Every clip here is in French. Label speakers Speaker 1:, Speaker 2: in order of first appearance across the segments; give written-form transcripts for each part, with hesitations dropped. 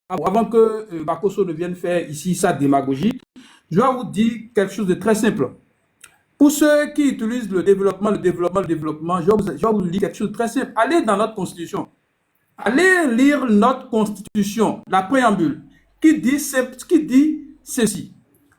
Speaker 1: avant que Bakosso ne vienne faire ici sa démagogie, je vais vous dire quelque chose de très simple. Pour ceux qui utilisent le développement, je vais vous dire quelque chose de très simple. Allez dans notre constitution. Allez lire notre constitution, la préambule, qui dit ceci.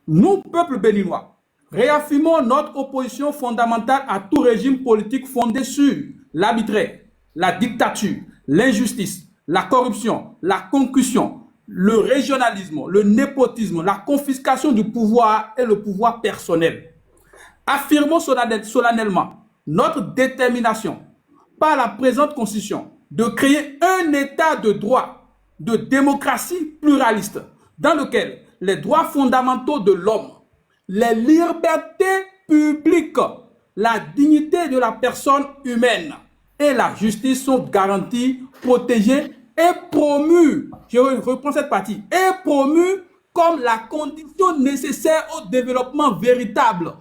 Speaker 1: Nous, peuple béninois, réaffirmons notre opposition fondamentale à tout régime politique fondé sur l'arbitraire, la dictature, l'injustice, la corruption, la concussion, le régionalisme, le népotisme, la confiscation du pouvoir et le pouvoir personnel. Affirmons solennellement notre détermination par la présente constitution de créer un état de droit, de démocratie pluraliste, dans lequel les droits fondamentaux de l'homme, les libertés publiques, la dignité de la personne humaine et la justice sont garanties, protégées et promues. Je reprends cette partie. Et promues comme la condition nécessaire au développement véritable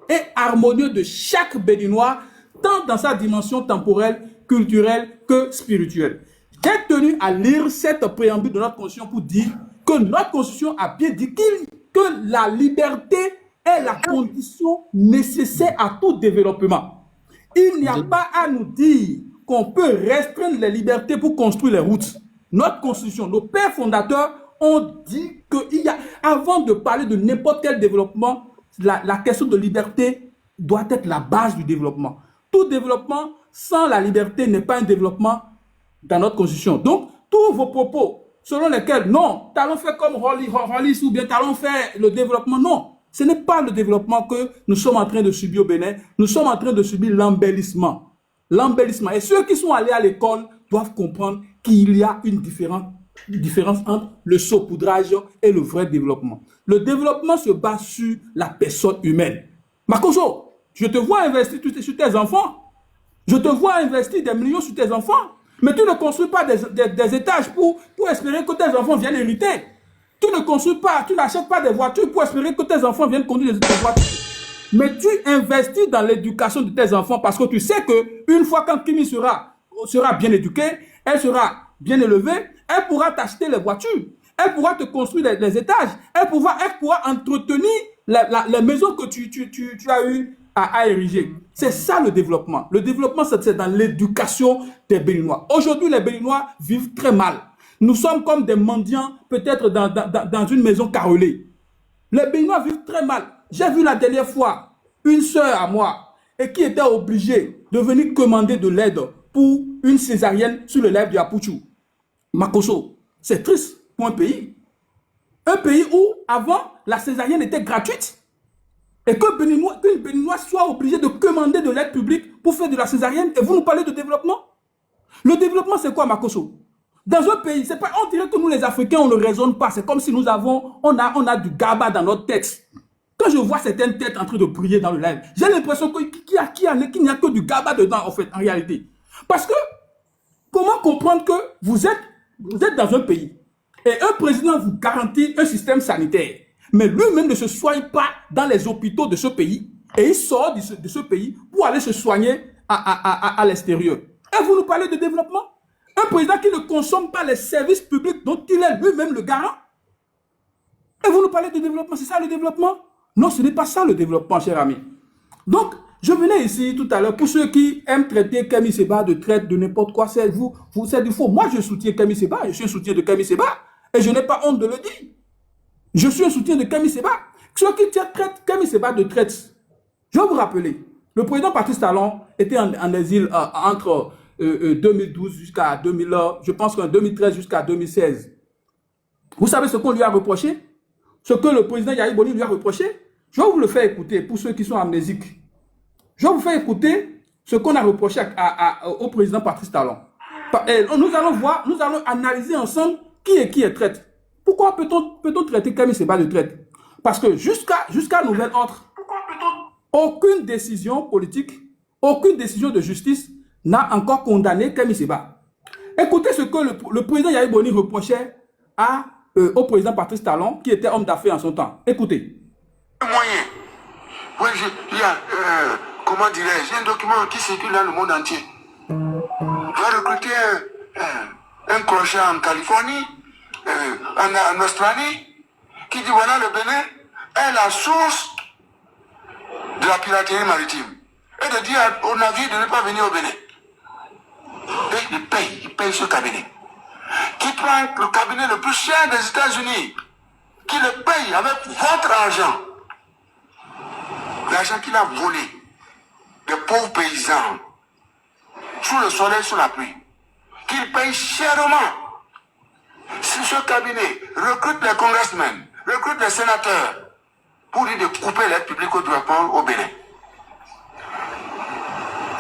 Speaker 1: et harmonieux de chaque Béninois, tant dans sa dimension temporelle, culturelle que spirituelle. J'ai tenu à lire cette préambule de notre constitution pour dire que notre constitution a bien dit que la liberté est la condition nécessaire à tout développement. Il n'y a pas à nous dire qu'on peut restreindre les libertés pour construire les routes. Notre constitution, nos pères fondateurs ont dit qu'il y a, avant de parler de n'importe quel développement, la question de liberté doit être la base du développement. Tout développement sans la liberté n'est pas un développement dans notre constitution. Donc, tous vos propos selon lesquels, non, allons faire comme Rollis ou bien allons faire le développement, non. Ce n'est pas le développement que nous sommes en train de subir au Bénin. Nous sommes en train de subir l'embellissement. L'embellissement. Et ceux qui sont allés à l'école doivent comprendre qu'il y a une différence entre le saupoudrage et le vrai développement. Le développement se base sur la personne humaine. Makosso, je te vois investir sur tes enfants. Je te vois investir des millions sur tes enfants. Mais tu ne construis pas des étages pour espérer que tes enfants viennent hériter. Tu ne construis pas, tu n'achètes pas des voitures pour espérer que tes enfants viennent conduire des voitures. Mais tu investis dans l'éducation de tes enfants parce que tu sais qu'une fois quand Kimi sera bien éduquée, elle sera bien élevée, elle pourra t'acheter les voitures, elle pourra te construire les étages, elle pourra entretenir les maisons que tu as eu à ériger. C'est ça le développement. Le développement, c'est dans l'éducation des Béninois. Aujourd'hui, les Béninois vivent très mal. Nous sommes comme des mendiants, peut-être dans une maison carrelée. Les Béninois vivent très mal. J'ai vu la dernière fois une sœur à moi et qui était obligée de venir commander de l'aide pour une césarienne sur le lèvre de Apouchou. Makosso, c'est triste pour un pays. Un pays où, avant, la césarienne était gratuite. Et qu'une Béninois soit obligé de commander de l'aide publique pour faire de la césarienne. Et vous nous parlez de développement? Le développement, c'est quoi, Makosso? Dans un pays, c'est pas, on dirait que nous, les Africains, on ne raisonne pas. C'est comme si on a du GABA dans notre texte. Quand je vois certaines têtes en train de prier dans le live, j'ai l'impression qu'il n'y a que du GABA dedans, en fait, en réalité. Parce que, comment comprendre que vous êtes dans un pays et un président vous garantit un système sanitaire, mais lui-même ne se soigne pas dans les hôpitaux de ce pays et il sort de ce pays pour aller se soigner à l'extérieur. Et vous nous parlez de développement? Un président qui ne consomme pas les services publics dont il est lui-même le garant. Et vous nous parlez de développement, c'est ça le développement? Non, ce n'est pas ça le développement, cher ami. Donc, je venais ici tout à l'heure, pour ceux qui aiment traiter Kemi Seba de traite de n'importe quoi, c'est du faux. Moi, je soutiens Kemi Seba, je suis un soutien de Kemi Seba, et je n'ai pas honte de le dire. Je suis un soutien de Kemi Seba. Ceux qui traitent Kemi Seba de traite, je vais vous rappeler, le président Patrice Talon était en exil entre 2012 jusqu'à 2000, je pense qu'en 2013 jusqu'à 2016. Vous savez ce qu'on lui a reproché? Ce que le président Yahya Boni lui a reproché? Je vais vous le faire écouter pour ceux qui sont amnésiques. Je vais vous faire écouter ce qu'on a reproché au président Patrice Talon. Nous allons voir, nous allons analyser ensemble qui est traite. Pourquoi peut-on traiter Kemi Seba de traite? Parce que jusqu'à nouvel ordre, aucune décision politique, aucune décision de justice n'a encore condamné Kemi Seba. Écoutez ce que le président Yahya Boni reprochait au président Patrice Talon, qui était homme d'affaires en son temps. Écoutez.
Speaker 2: Moyen. Ouais, il y a, comment dirais-je, un document qui circule dans le monde entier. Il va recruter un crochet en Californie, en Australie, qui dit voilà le Bénin est la source de la piraterie maritime. Et de dire aux navires de ne pas venir au Bénin. Et il paye ce cabinet. Qui prend le cabinet le plus cher des États-Unis, qui le paye avec votre argent. L'argent qu'il a volé des pauvres paysans, sous le soleil, sous la pluie, qu'il paye chèrement. Si ce cabinet recrute les congressmen, recrute les sénateurs, pour lui de couper l'aide publique au développement au Bénin.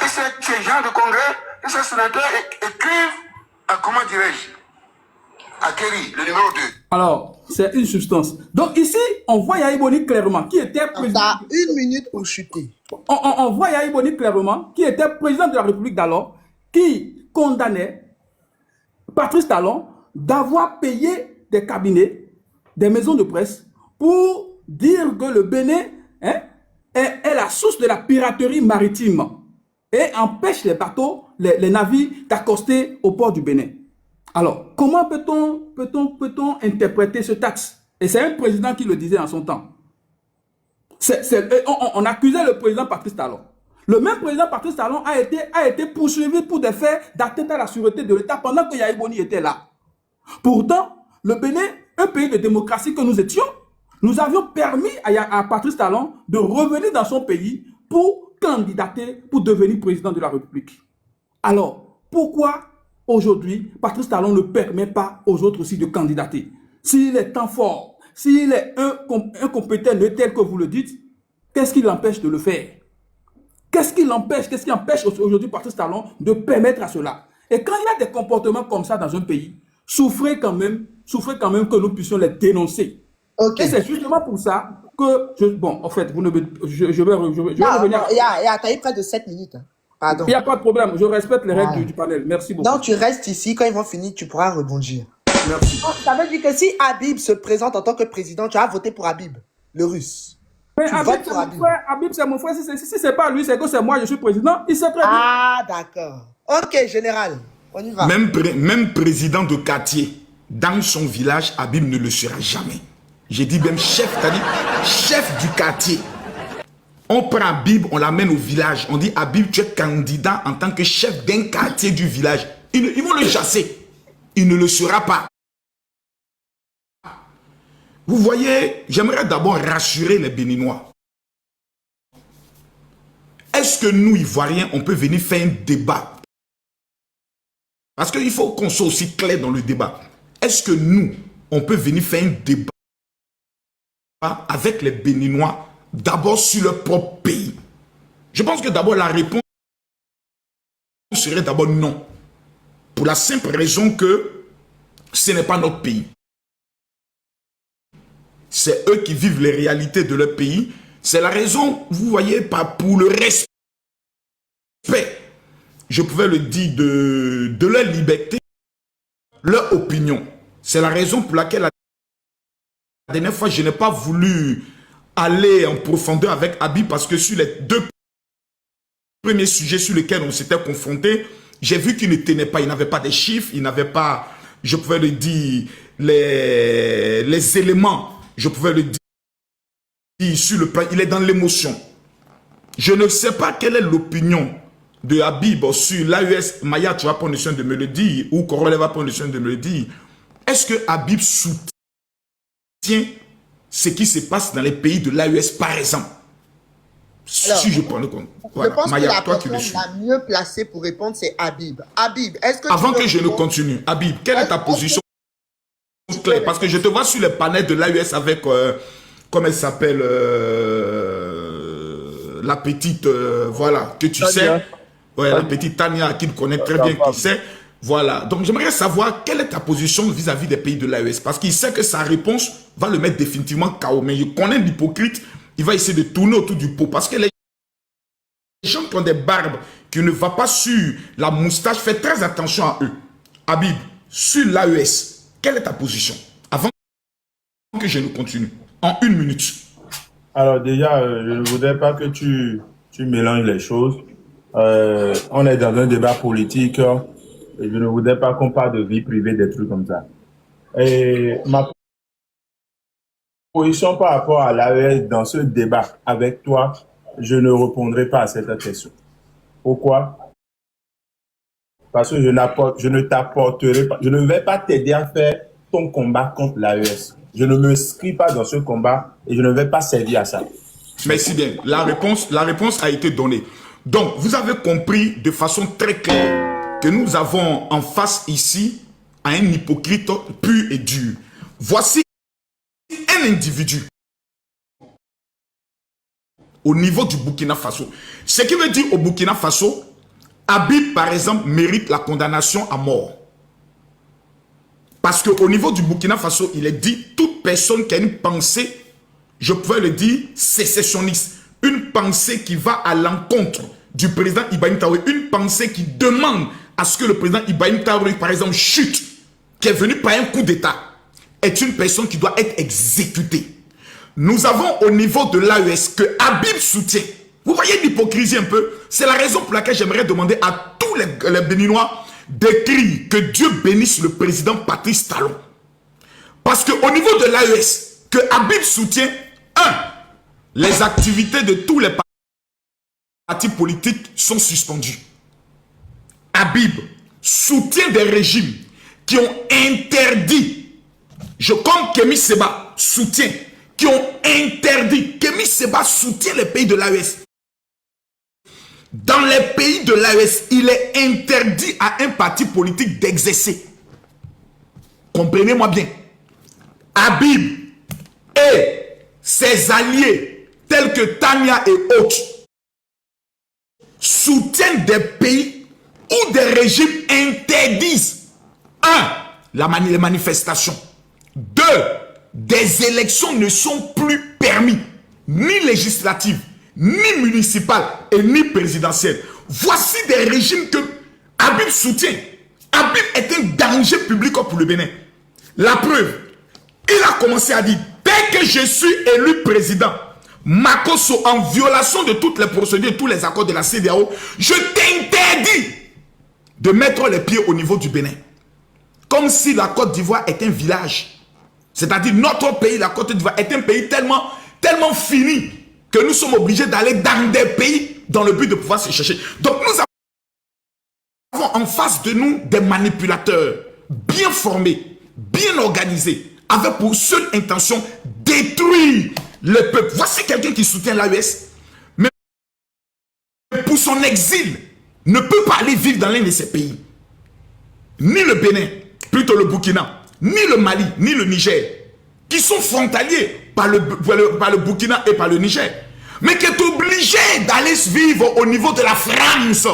Speaker 2: Et ces gens de congrès, et ces sénateurs écrivent à, comment dirais-je, à Kerry, le numéro 2.
Speaker 1: Alors, c'est une substance. Donc ici, on voit Yahya Boni clairement, qui était président...
Speaker 3: T'as 1 minute pour chuter.
Speaker 1: On voit Yahya Boni clairement, qui était président de la République d'alors, qui condamnait Patrice Talon d'avoir payé des cabinets, des maisons de presse, pour dire que le Bénin est la source de la piraterie maritime et empêche les bateaux, les navires d'accoster au port du Bénin. Alors, comment peut-on interpréter ce texte? Et c'est un président qui le disait en son temps. On accusait le président Patrice Talon. Le même président Patrice Talon a été poursuivi pour des faits d'atteinte à la sûreté de l'État pendant que Yahya Boni était là. Pourtant, le Bénin, un pays de démocratie que nous étions, nous avions permis à Patrice Talon de revenir dans son pays pour candidater, pour devenir président de la République. Alors, pourquoi aujourd'hui, Patrice Talon ne permet pas aux autres aussi de candidater? S'il est tant fort, s'il est un compétent tel que vous le dites, qu'est-ce qui l'empêche de le faire? Qu'est-ce qui empêche aujourd'hui Patrice Talon de permettre à cela? Et quand il y a des comportements comme ça dans un pays, souffrez quand même que nous puissions les dénoncer. Okay. Et c'est justement pour ça que, bon, en fait, je vais revenir.
Speaker 3: T'as eu près de 7 minutes. Pardon.
Speaker 1: Il n'y a pas de problème, je respecte les règles du panel. Merci beaucoup.
Speaker 3: Donc tu restes ici, quand ils vont finir, tu pourras rebondir.
Speaker 1: Merci.
Speaker 3: Donc, ça veut dire que si Habib se présente en tant que président, tu vas voter pour Habib, le russe.
Speaker 1: Mais Habib, c'est mon frère. Si ce n'est pas lui, c'est que c'est moi, je suis président. Il sait très bien.
Speaker 3: Ah, d'accord. Ok, général, on y va.
Speaker 4: Même président de quartier, dans son village, Habib ne le sera jamais. J'ai dit même chef, c'est-à-dire chef du quartier. On prend Habib, on l'amène au village. On dit Habib, tu es candidat en tant que chef d'un quartier du village. Ils vont le chasser. Il ne le sera pas. Vous voyez, j'aimerais d'abord rassurer les Béninois. Est-ce que nous, Ivoiriens, on peut venir faire un débat? Parce qu'il faut qu'on soit aussi clair dans le débat. Est-ce que nous, on peut venir faire un débat avec les Béninois, d'abord sur leur propre pays? Je pense que d'abord la réponse serait d'abord non. Pour la simple raison que ce n'est pas notre pays. C'est eux qui vivent les réalités de leur pays. C'est la raison, vous voyez, pas pour le respect, je pouvais le dire, de leur liberté, leur opinion. C'est la raison pour laquelle la dernière fois, je n'ai pas voulu aller en profondeur avec Habib parce que sur les 2 premiers sujets sur lesquels on s'était confronté, j'ai vu qu'il ne tenait pas, il n'avait pas des chiffres, il n'avait pas, je pouvais le dire, les éléments, je pouvais le dire sur le plan, il est dans l'émotion. Je ne sais pas quelle est l'opinion de Habib sur l'AES. Maya, tu vas prendre le soin de me le dire, ou Corolla va prendre le soin de me le dire. Est-ce que Habib soutient ce qui se passe dans les pays de l'AES, par exemple?
Speaker 3: Alors,
Speaker 4: si je prends le compte. Voilà.
Speaker 3: Je pense
Speaker 4: Maya,
Speaker 3: que la
Speaker 4: toi qui le
Speaker 3: personne
Speaker 4: suis.
Speaker 3: la mieux placée pour répondre, c'est Habib. Habib, est-ce que
Speaker 4: Avant que je ne continue, Habib, quelle est ta position claire? Parce que je te vois sur les panels de l'AES avec, comment elle s'appelle, la petite, voilà, que tu
Speaker 5: Tania.
Speaker 4: sais. Ouais, la petite Tania, qui me connaît très bien, qui sait. Voilà. Donc, j'aimerais savoir quelle est ta position vis-à-vis des pays de l'AES. Parce qu'il sait que sa réponse va le mettre définitivement KO. Mais je connais l'hypocrite. Il va essayer de tourner autour du pot. Parce que les gens qui ont des barbes, qui ne vont pas sur la moustache, faites très attention à eux. Habib, sur l'AES, quelle est ta position? Avant que je ne continue. En 1 minute.
Speaker 5: Alors déjà, je ne voudrais pas que tu mélanges les choses. On est dans un débat politique et je ne voudrais pas qu'on parle de vie privée, des trucs comme ça. Et ma position par rapport à l'AES dans ce débat avec toi, je ne répondrai pas à cette question. Pourquoi? Parce que je ne t'apporterai pas, je ne vais pas t'aider à faire ton combat contre l'AES. Je ne m'inscris pas dans ce combat et je ne vais pas servir à ça.
Speaker 4: Merci bien. La réponse a été donnée. Donc, vous avez compris de façon très claire que nous avons en face ici un hypocrite pur et dur. Voici un individu au niveau du Burkina Faso. Ce qui veut dire au Burkina Faso, Habib, par exemple, mérite la condamnation à mort. Parce qu'au niveau du Burkina Faso, il est dit, toute personne qui a une pensée, je pourrais le dire, sécessionniste, une pensée qui va à l'encontre du président Ibrahim Traoré, une pensée qui demande à ce que le président Ibrahim Traoré, par exemple, chute, qui est venu par un coup d'État, est une personne qui doit être exécutée. Nous avons au niveau de l'AES que Habib soutient. Vous voyez l'hypocrisie un peu? C'est la raison pour laquelle j'aimerais demander à tous les Béninois d'écrire que Dieu bénisse le président Patrice Talon. Parce qu'au niveau de l'AES, que Habib soutient, les activités de tous les partis politiques sont suspendues. Habib soutient des régimes qui ont interdit, comme Kémy Séba soutient, qui ont interdit, Kémy Séba soutient les pays de l'AES. Dans les pays de l'AES, il est interdit à un parti politique d'exercer. Comprenez-moi bien. Habib et ses alliés, tels que Tania et autres, soutiennent des pays où des régimes interdisent, les manifestations. 2, des élections ne sont plus permises, ni législatives, ni municipales et ni présidentielles. Voici des régimes que Habib soutient. Habib est un danger public pour le Bénin. La preuve, il a commencé à dire, dès que je suis élu président, Makosso, en violation de toutes les procédures et tous les accords de la CEDEAO, je t'interdis de mettre les pieds au niveau du Bénin. Comme si la Côte d'Ivoire est un village. C'est-à-dire notre pays, la Côte d'Ivoire, est un pays tellement fini que nous sommes obligés d'aller dans des pays dans le but de pouvoir se chercher. Donc nous avons en face de nous des manipulateurs bien formés, bien organisés, avec pour seule intention détruire le peuple. Voici quelqu'un qui soutient l'AES, mais pour son exil, ne peut pas aller vivre dans l'un de ces pays. Ni le Bénin, plutôt le Burkina, ni le Mali, ni le Niger, qui sont frontaliers par le Burkina et par le Niger, mais qui est obligé d'aller vivre au niveau de la France,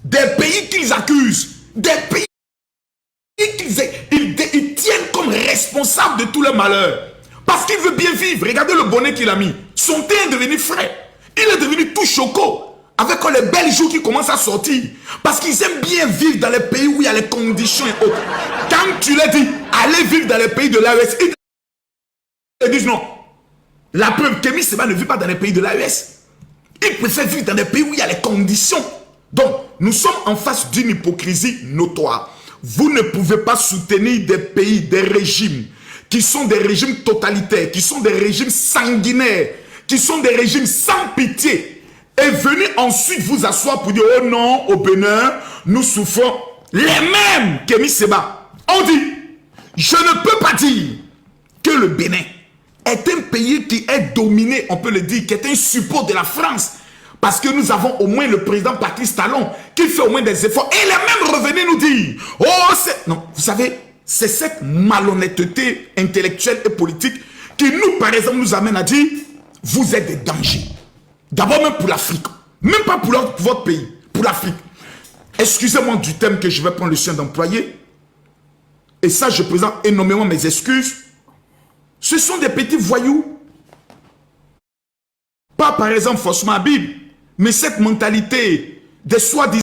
Speaker 4: des pays qu'ils accusent, des pays qu'ils tiennent comme responsables de tout le malheur. Parce qu'il veut bien vivre. Regardez le bonnet qu'il a mis. Son teint est devenu frais. Il est devenu tout choco. Avec les belles jours qui commencent à sortir. Parce qu'ils aiment bien vivre dans les pays où il y a les conditions et autres. Quand tu leur dis, allez vivre dans les pays de l'AES, ils te disent non. La preuve, Kémy Séba ne vit pas dans les pays de l'AES. Il préfère vivre dans des pays où il y a les conditions. Donc, nous sommes en face d'une hypocrisie notoire. Vous ne pouvez pas soutenir des pays, des régimes, qui sont des régimes totalitaires, qui sont des régimes sanguinaires, qui sont des régimes sans pitié, et venez ensuite vous asseoir pour dire, oh non, au Bénin, nous souffrons. Les mêmes Kémy Séba ont dit, je ne peux pas dire que le Bénin est un pays qui est dominé, on peut le dire, qui est un support de la France, parce que nous avons au moins le président Patrice Talon, qui fait au moins des efforts, et il est même revenu nous dire, oh c'est... Non, vous savez, c'est cette malhonnêteté intellectuelle et politique qui nous, par exemple, nous amène à dire, vous êtes des dangers. D'abord même pour l'Afrique, même pas pour votre pays, pour l'Afrique. Excusez-moi du thème que je vais prendre le soin d'employer. Et ça, je présente énormément mes excuses. Ce sont des petits voyous. Pas par exemple forcément Habib, mais cette mentalité des soi-disant,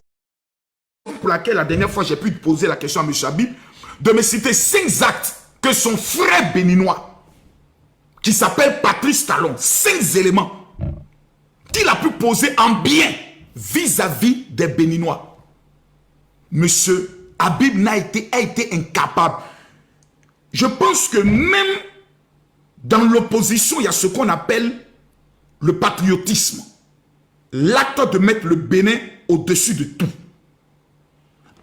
Speaker 4: pour laquelle la dernière fois j'ai pu poser la question à M. Habib, de me citer 5 actes que son frère béninois, qui s'appelle Patrice Talon, 5 éléments qu'il a pu poser en bien vis-à-vis des Béninois. Monsieur Habib a été incapable. Je pense que même dans l'opposition, il y a ce qu'on appelle le patriotisme. L'acte de mettre le Bénin au-dessus de tout.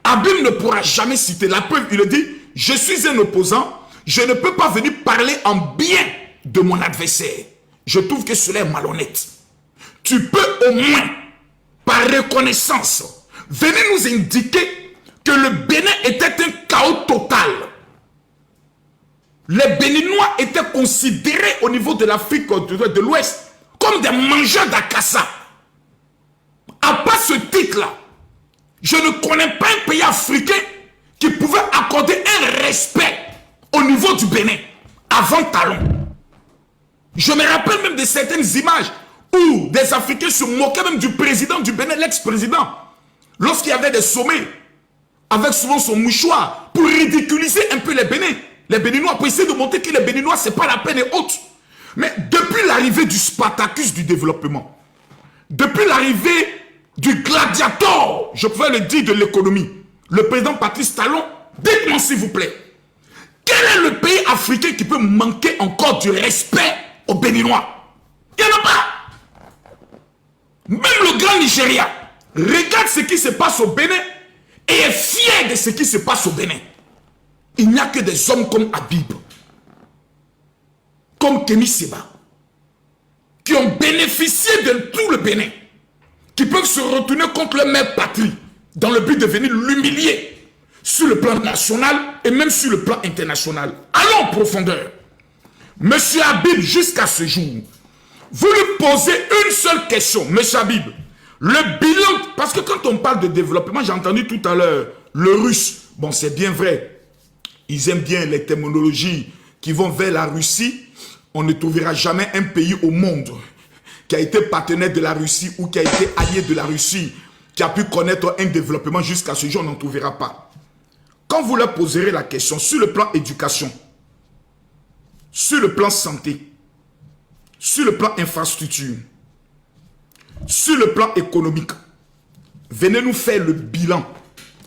Speaker 4: Habib ne pourra jamais citer la preuve. Il dit, je suis un opposant, je ne peux pas venir parler en bien de mon adversaire. Je trouve que cela est malhonnête. Tu peux au moins, par reconnaissance, venir nous indiquer que le Bénin était un chaos total. Les Béninois étaient considérés au niveau de l'Afrique de l'Ouest comme des mangeurs d'akassa. À part ce titre-là, je ne connais pas un pays africain qui pouvait accorder un respect au niveau du Bénin avant Talon. Je me rappelle même de certaines images où des Africains se moquaient même du président du Bénin, l'ex-président, lorsqu'il y avait des sommets, avec souvent son mouchoir, pour ridiculiser un peu les Bénins. Les Béninois, pour essayer de montrer que les Béninois, ce n'est pas la peine et autres. Mais depuis l'arrivée du Spartacus du développement, depuis l'arrivée du gladiator, je pouvais le dire, de l'économie, le président Patrice Talon, dites-moi s'il vous plaît, quel est le pays africain qui peut manquer encore du respect aux Béninois? Il n'y en a pas. Même le grand Nigeria, regarde ce qui se passe au Bénin et est fier de ce qui se passe au Bénin. Il n'y a que des hommes comme Habib, comme Kémy Séba, qui ont bénéficié de tout le Bénin, qui peuvent se retourner contre leur mère patrie, dans le but de venir l'humilier sur le plan national et même sur le plan international. Allons en profondeur. Monsieur Habib, jusqu'à ce jour, vous lui posez une seule question, monsieur Habib. Le bilan, parce que quand on parle de développement, j'ai entendu tout à l'heure, le russe, bon c'est bien vrai, ils aiment bien les terminologies qui vont vers la Russie. On ne trouvera jamais un pays au monde qui a été partenaire de la Russie ou qui a été allié de la Russie, qui a pu connaître un développement jusqu'à ce jour, on n'en trouvera pas. Quand vous leur poserez la question sur le plan éducation, sur le plan santé, sur le plan infrastructure, sur le plan économique, venez nous faire le bilan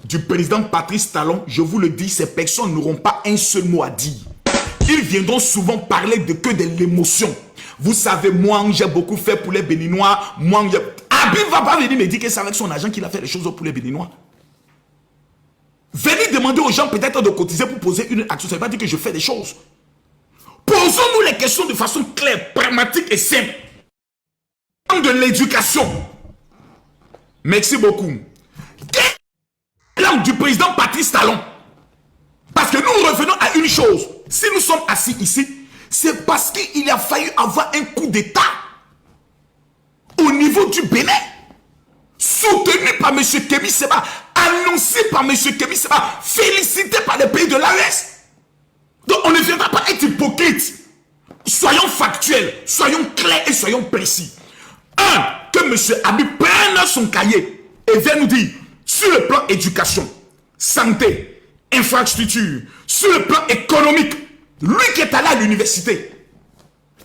Speaker 4: du président Patrice Talon. Je vous le dis, ces personnes n'auront pas un seul mot à dire. Ils viendront souvent parler que de l'émotion. Vous savez, moi, j'ai beaucoup fait pour les Béninois. Moi, Habib ne va pas venir me dire que c'est avec son agent qu'il a fait les choses pour les Béninois. Venez demander aux gens peut-être de cotiser pour poser une action. Ça ne veut pas dire que je fais des choses. Posons-nous les questions de façon claire, pragmatique et simple. De l'éducation. Merci beaucoup. Quel est l'âme du président Patrice Talon? Parce que nous revenons à une chose. Si nous sommes assis ici, c'est parce qu'il a failli avoir un coup d'État au niveau du Bénin, soutenu par M. Kémy Séba, annoncé par M. Kémy Séba, félicité par les pays de l'AES. Donc on ne viendra pas être hypocrite. Soyons factuels, soyons clairs et soyons précis. Un, que M. Habib prenne son cahier et vienne nous dire, sur le plan éducation, santé, infrastructure, sur le plan économique, lui qui est allé à l'université,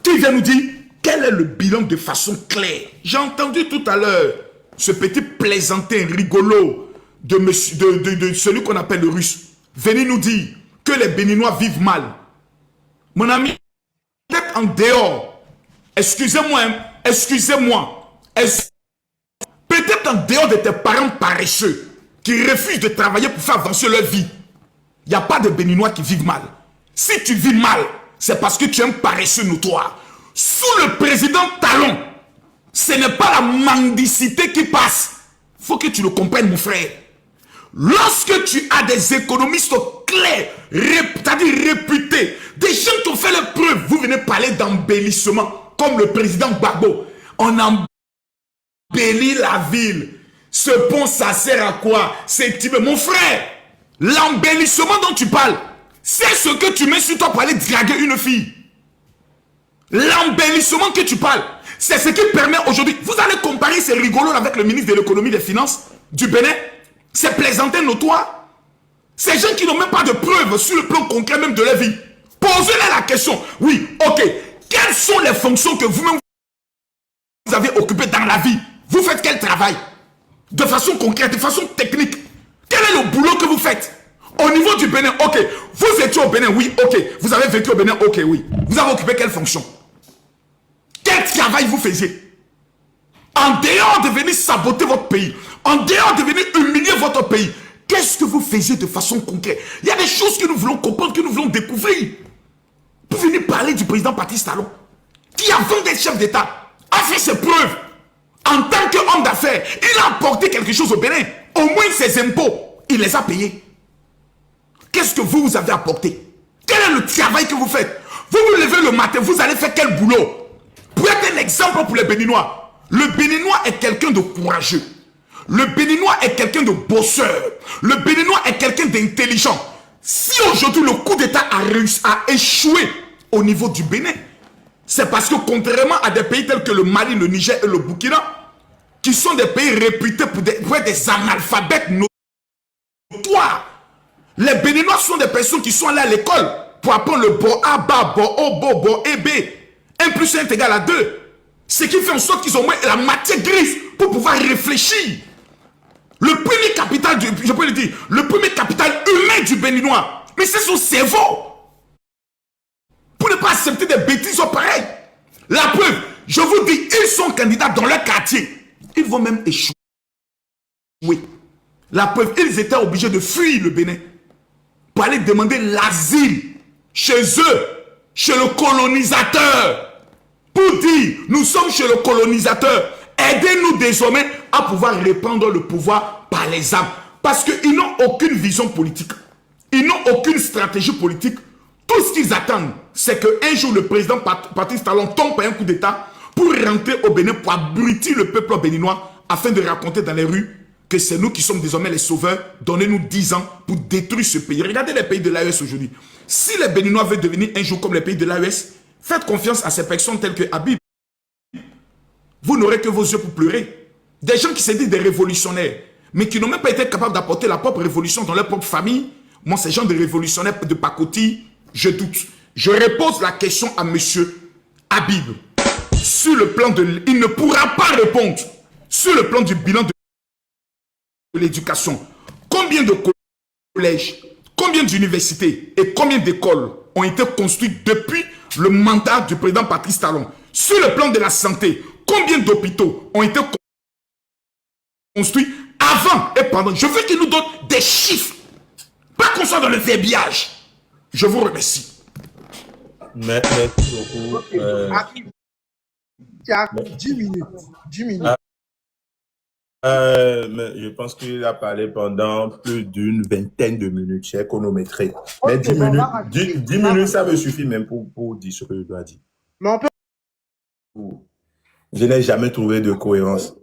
Speaker 4: qui vient nous dire quel est le bilan de façon claire. J'ai entendu tout à l'heure ce petit plaisantin rigolo de celui qu'on appelle le russe. Venez nous dire que les Béninois vivent mal. Mon ami, peut-être en dehors, excusez-moi, peut-être en dehors de tes parents paresseux qui refusent de travailler pour faire avancer leur vie, il n'y a pas de Béninois qui vivent mal. Si tu vis mal, c'est parce que tu es un paresseux notoire. Sous le président Talon, ce n'est pas la mendicité qui passe. Il faut que tu le comprennes, mon frère. Lorsque tu as des économistes clairs, c'est-à-dire réputés, des gens qui ont fait leurs preuves, vous venez parler d'embellissement, comme le président Gbagbo. On embellit la ville. Ce pont, ça sert à quoi? C'est mon frère. L'embellissement dont tu parles, c'est ce que tu mets sur toi pour aller draguer une fille. L'embellissement que tu parles, c'est ce qui permet aujourd'hui. Vous allez comparer ces rigolos avec le ministre de l'économie et des finances du Bénin. C'est plaisantin notoire. Ces gens qui n'ont même pas de preuves sur le plan concret même de leur vie. Posez-leur la question. Oui, ok. Quelles sont les fonctions que vous-même vous avez occupées dans la vie? Vous faites quel travail? De façon concrète, de façon technique. Quel est le boulot que vous faites? Au niveau du Bénin, ok. Vous étiez au Bénin, oui, ok. Vous avez vécu au Bénin, ok, oui. Vous avez occupé quelle fonction? Quel travail vous faisiez? En dehors de venir saboter votre pays, en dehors de venir humilier votre pays, qu'est-ce que vous faisiez de façon concrète? Il y a des choses que nous voulons comprendre, que nous voulons découvrir. Pour venir parler du président Patrice Talon, qui avant d'être chef d'État, a fait ses preuves. En tant qu'homme d'affaires, il a apporté quelque chose au Bénin. Au moins ses impôts, il les a payés. Qu'est-ce que vous avez apporté? Quel est le travail que vous faites? Vous vous levez le matin, vous allez faire quel boulot? Pour être un exemple pour les Béninois, le Béninois est quelqu'un de courageux. Le Béninois est quelqu'un de bosseur. Le Béninois est quelqu'un d'intelligent. Si aujourd'hui le coup d'État a échoué au niveau du Bénin, c'est parce que contrairement à des pays tels que le Mali, le Niger et le Burkina, qui sont des pays réputés pour être des analphabètes notoires, les Béninois sont des personnes qui sont allées à l'école pour apprendre le bo A, ba, bo, o, bo, bo, e, b. 1 plus 1 est égal à 2. Ce qui fait en sorte qu'ils ont moins la matière grise pour pouvoir réfléchir. Le premier capital, je peux le dire, le premier capital humain du Béninois, mais c'est son cerveau. Pour ne pas accepter des bêtises pareilles. La preuve, je vous dis, ils sont candidats dans leur quartier. Ils vont même échouer. Oui. La preuve, ils étaient obligés de fuir le Bénin pour aller demander l'asile chez eux, chez le colonisateur. Pour dire, nous sommes chez le colonisateur. Aidez-nous désormais à pouvoir répandre le pouvoir par les armes. Parce qu'ils n'ont aucune vision politique. Ils n'ont aucune stratégie politique. Tout ce qu'ils attendent, c'est qu'un jour le président Patrice Talon tombe par un coup d'État pour rentrer au Bénin, pour abrutir le peuple béninois afin de raconter dans les rues que c'est nous qui sommes désormais les sauveurs. Donnez-nous 10 ans pour détruire ce pays. Regardez les pays de l'AES aujourd'hui. Si les Béninois veulent devenir un jour comme les pays de l'AES, faites confiance à ces personnes telles que Habib. Vous n'aurez que vos yeux pour pleurer. Des gens qui se disent des révolutionnaires, mais qui n'ont même pas été capables d'apporter la propre révolution dans leur propre famille. Moi, ces gens de révolutionnaires de pacotille, je doute. Je repose la question à monsieur Habib. Sur le plan de... Il ne pourra pas répondre. Sur le plan du bilan de l'éducation. Combien de collèges, combien d'universités et combien d'écoles ont été construites depuis le mandat du président Patrice Talon? Sur le plan de la santé, combien d'hôpitaux ont été construits avant et pendant? Je veux qu'il nous donne des chiffres. Pas qu'on soit dans le verbiage. Je vous remercie.
Speaker 5: Merci beaucoup.
Speaker 3: Habib, tu as 10 minutes. 10 minutes.
Speaker 5: Mais je pense qu'il a parlé pendant plus d'une vingtaine de minutes. J'ai chronométré. Mais 10 minutes, 10 minutes, ça me suffit même pour dire ce que je dois dire.
Speaker 3: Mais on peut...
Speaker 5: Je n'ai jamais trouvé de cohérence.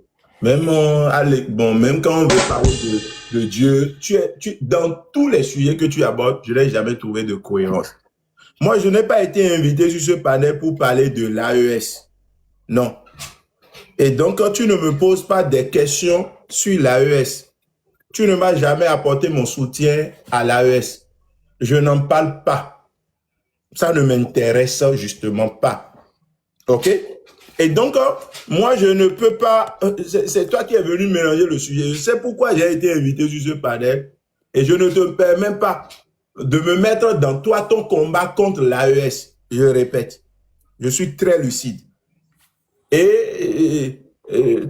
Speaker 5: Même, même quand on veut parler de Dieu, dans tous les sujets que tu abordes, je n'ai jamais trouvé de cohérence. Moi, je n'ai pas été invité sur ce panel pour parler de l'AES. Non. Et donc, quand tu ne me poses pas des questions sur l'AES, tu ne m'as jamais apporté mon soutien à l'AES. Je n'en parle pas. Ça ne m'intéresse justement pas. OK? Et donc, moi, je ne peux pas... C'est toi qui es venu mélanger le sujet. Je sais pourquoi j'ai été invité sur ce panel et je ne te permets pas de me mettre dans toi ton combat contre l'AES. Je répète, je suis très lucide. Et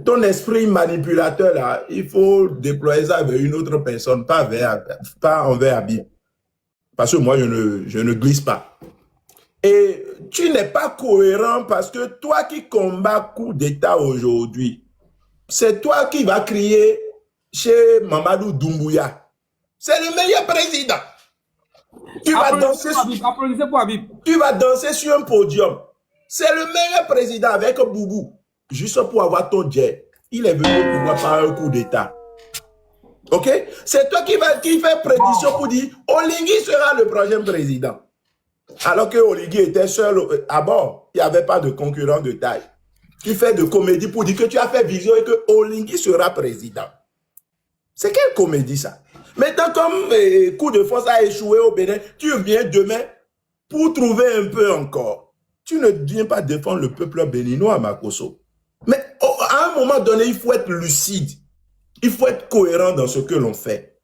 Speaker 5: ton esprit manipulateur, là, il faut déployer ça vers une autre personne, pas envers Habib. Parce que moi, je ne glisse pas. Et tu n'es pas cohérent parce que toi qui combats coup d'État aujourd'hui, c'est toi qui vas crier chez Mamadou Doumbouya. C'est le meilleur président. Tu vas danser sur un podium. C'est le meilleur président avec Boubou. Juste pour avoir ton jet. Il est venu au pouvoir par un coup d'État. OK? C'est toi qui fait prédiction pour dire Oligui sera le prochain président. Alors que Oligui était seul à bord. Il n'y avait pas de concurrent de taille. Tu fais de comédie pour dire que tu as fait vision et que Oligui sera président. C'est quelle comédie ça? Maintenant, comme coup de force a échoué au Bénin, tu viens demain pour trouver un peu encore. Tu ne viens pas défendre le peuple béninois, Makosso. Mais à un moment donné, il faut être lucide. Il faut être cohérent dans ce que l'on fait.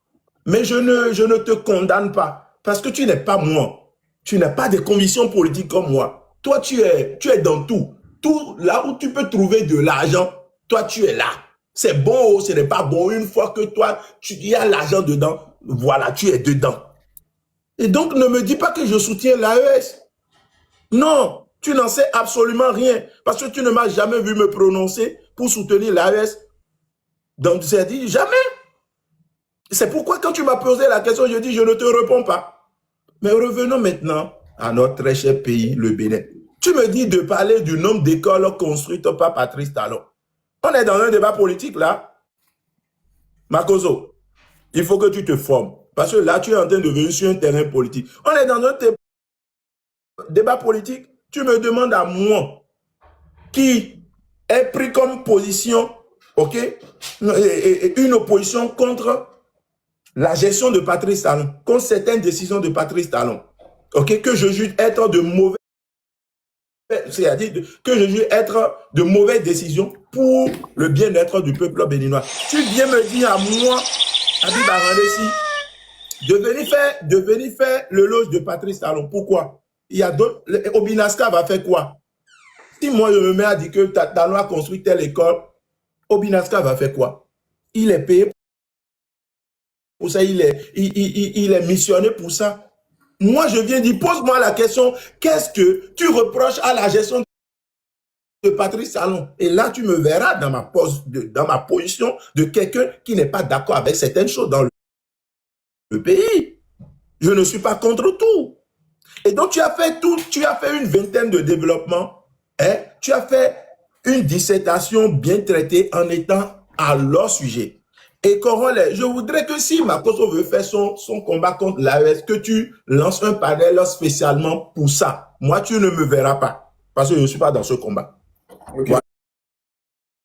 Speaker 5: Mais je ne te condamne pas parce que tu n'es pas moi. Tu n'as pas de convictions politiques comme moi. Toi, tu es dans tout. Tout là où tu peux trouver de l'argent, toi, tu es là. C'est bon ou ce n'est pas bon. Une fois que toi, il y a l'argent dedans, voilà, tu es dedans. Et donc, ne me dis pas que je soutiens l'AES. Non, tu n'en sais absolument rien parce que tu ne m'as jamais vu me prononcer pour soutenir l'AES. Donc, tu as dit jamais. C'est pourquoi quand tu m'as posé la question, je dis je ne te réponds pas. Mais revenons maintenant à notre très cher pays, le Bénin. Tu me dis de parler du nombre d'écoles construites par Patrice Talon. On est dans un débat politique là. Makoso, il faut que tu te formes. Parce que là, tu es en train de venir sur un terrain politique. On est dans un débat politique. Tu me demandes à moi qui est pris comme position, ok, une opposition contre la gestion de Patrice Talon, contre certaines décisions de Patrice Talon, ok, que je juge être de mauvais, c'est-à-dire que je juge être de mauvaises décisions pour le bien-être du peuple béninois. Tu viens me dire à moi, Habib Arandessi, de venir faire le loge de Patrice Talon. Pourquoi? Il y a d'autres. Obinaska va faire quoi? Si moi je me mets à dire que Talon a construit telle école, Obinaska va faire quoi? Il est payé pour ça, il est missionné pour ça. Moi je viens dire, pose-moi la question, qu'est-ce que tu reproches à la gestion de Patrice Talon? Et là tu me verras dans ma position de quelqu'un qui n'est pas d'accord avec certaines choses dans le pays. Je ne suis pas contre tout. Et donc tu as fait une vingtaine de développements, hein? Tu as fait une dissertation bien traitée en étant à leur sujet. Et Corollaire, je voudrais que si Makoso veut faire son combat contre l'AES, que tu lances un panel spécialement pour ça. Moi, tu ne me verras pas, parce que je ne suis pas dans ce combat. Okay.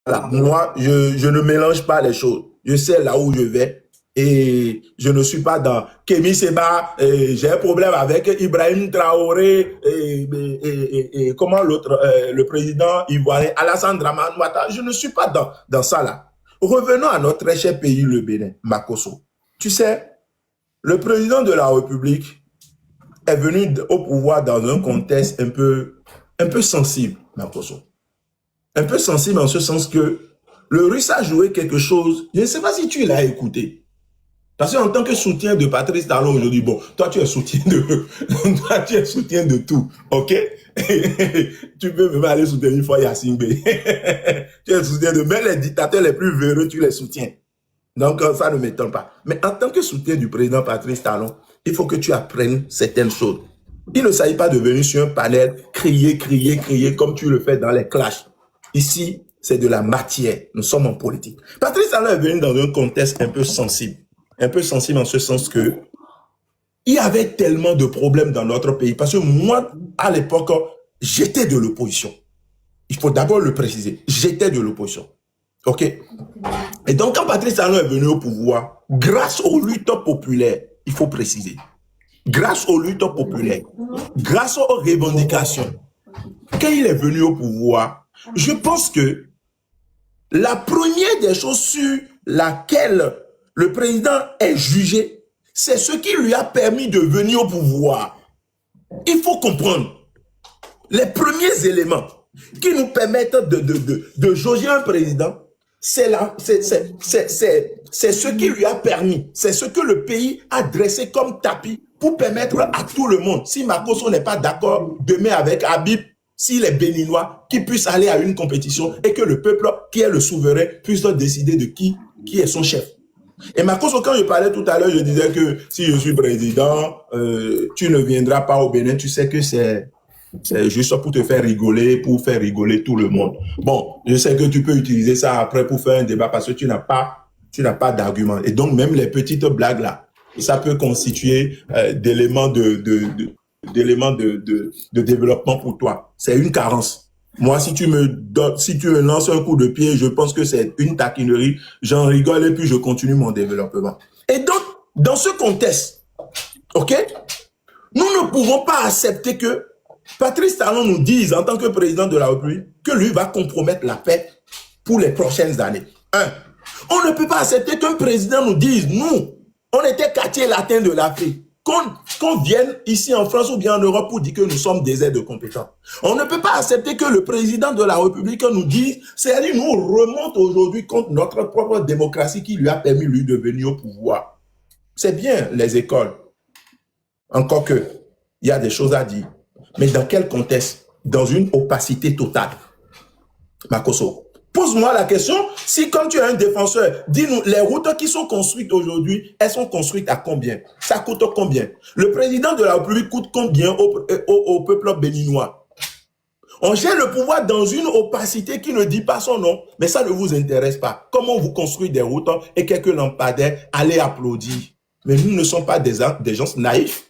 Speaker 5: Voilà. Moi, je ne mélange pas les choses. Je sais là où je vais. Et je ne suis pas dans Kémy Seba, j'ai un problème avec Ibrahim Traoré et comment l'autre, le président ivoirien Alassane Dramane Ouattara. Je ne suis pas dans ça là. Revenons à notre très cher pays, le Bénin, Makoso. Tu sais, le président de la République est venu au pouvoir dans un contexte un peu sensible, Makoso. Un peu sensible en ce sens que le Russe a joué quelque chose, je ne sais pas si tu l'as écouté. Parce qu'en tant que soutien de Patrice Talon aujourd'hui, bon, toi tu es soutien de tout, ok? Tu peux même aller soutenir Foy Yassine. Tu es soutien de même les dictateurs les plus véreux, tu les soutiens. Donc ça ne m'étonne pas. Mais en tant que soutien du président Patrice Talon, il faut que tu apprennes certaines choses. Il ne s'agit pas de venir sur un panel, crier comme tu le fais dans les clashs. Ici, c'est de la matière. Nous sommes en politique. Patrice Talon est venu dans un contexte un peu sensible. Un peu sensible en ce sens que il y avait tellement de problèmes dans notre pays. Parce que moi, à l'époque, j'étais de l'opposition. Il faut d'abord le préciser. J'étais de l'opposition. OK? Et donc, quand Patrice Talon est venu au pouvoir, grâce aux luttes populaires, il faut préciser, grâce aux luttes populaires, grâce aux revendications, quand il est venu au pouvoir, je pense que la première des choses sur laquelle le président est jugé, c'est ce qui lui a permis de venir au pouvoir. Il faut comprendre les premiers éléments qui nous permettent de jauger un président, c'est ce qui lui a permis, c'est ce que le pays a dressé comme tapis pour permettre à tout le monde, si Makoso n'est pas d'accord demain avec Habib, s'il est béninois, qu'il puisse aller à une compétition et que le peuple qui est le souverain puisse décider de qui est son chef. Et Makoso, quand je parlais tout à l'heure, je disais que si je suis président, tu ne viendras pas au Bénin, tu sais que c'est juste pour te faire rigoler tout le monde. Bon, je sais que tu peux utiliser ça après pour faire un débat parce que tu n'as pas d'argument. Et donc, même les petites blagues là, ça peut constituer d'éléments de développement pour toi. C'est une carence. Moi, si tu me lances un coup de pied, je pense que c'est une taquinerie. J'en rigole et puis je continue mon développement. Et donc, dans ce contexte, ok, nous ne pouvons pas accepter que Patrice Talon nous dise, en tant que président de la République, que lui va compromettre la paix pour les prochaines années. On ne peut pas accepter qu'un président nous dise, nous, On était quartier latin de l'Afrique. Qu'on vienne ici en France ou bien en Europe pour dire que nous sommes des aides compétents. On ne peut pas accepter que le président de la République nous dise, c'est-à-dire nous remonte aujourd'hui contre notre propre démocratie qui lui a permis, lui, de venir au pouvoir. C'est bien les écoles. Encore que, il y a des choses à dire. Mais dans quel contexte? Dans une opacité totale. Makosso, pose-moi la question, si comme tu es un défenseur, dis-nous, les routes qui sont construites aujourd'hui, elles sont construites à combien? Ça coûte combien? Le président de la République coûte combien au peuple béninois? On gère le pouvoir dans une opacité qui ne dit pas son nom, mais ça ne vous intéresse pas. Comment vous construisez des routes et quelques lampadaires allez applaudir? Mais nous ne sommes pas des gens naïfs.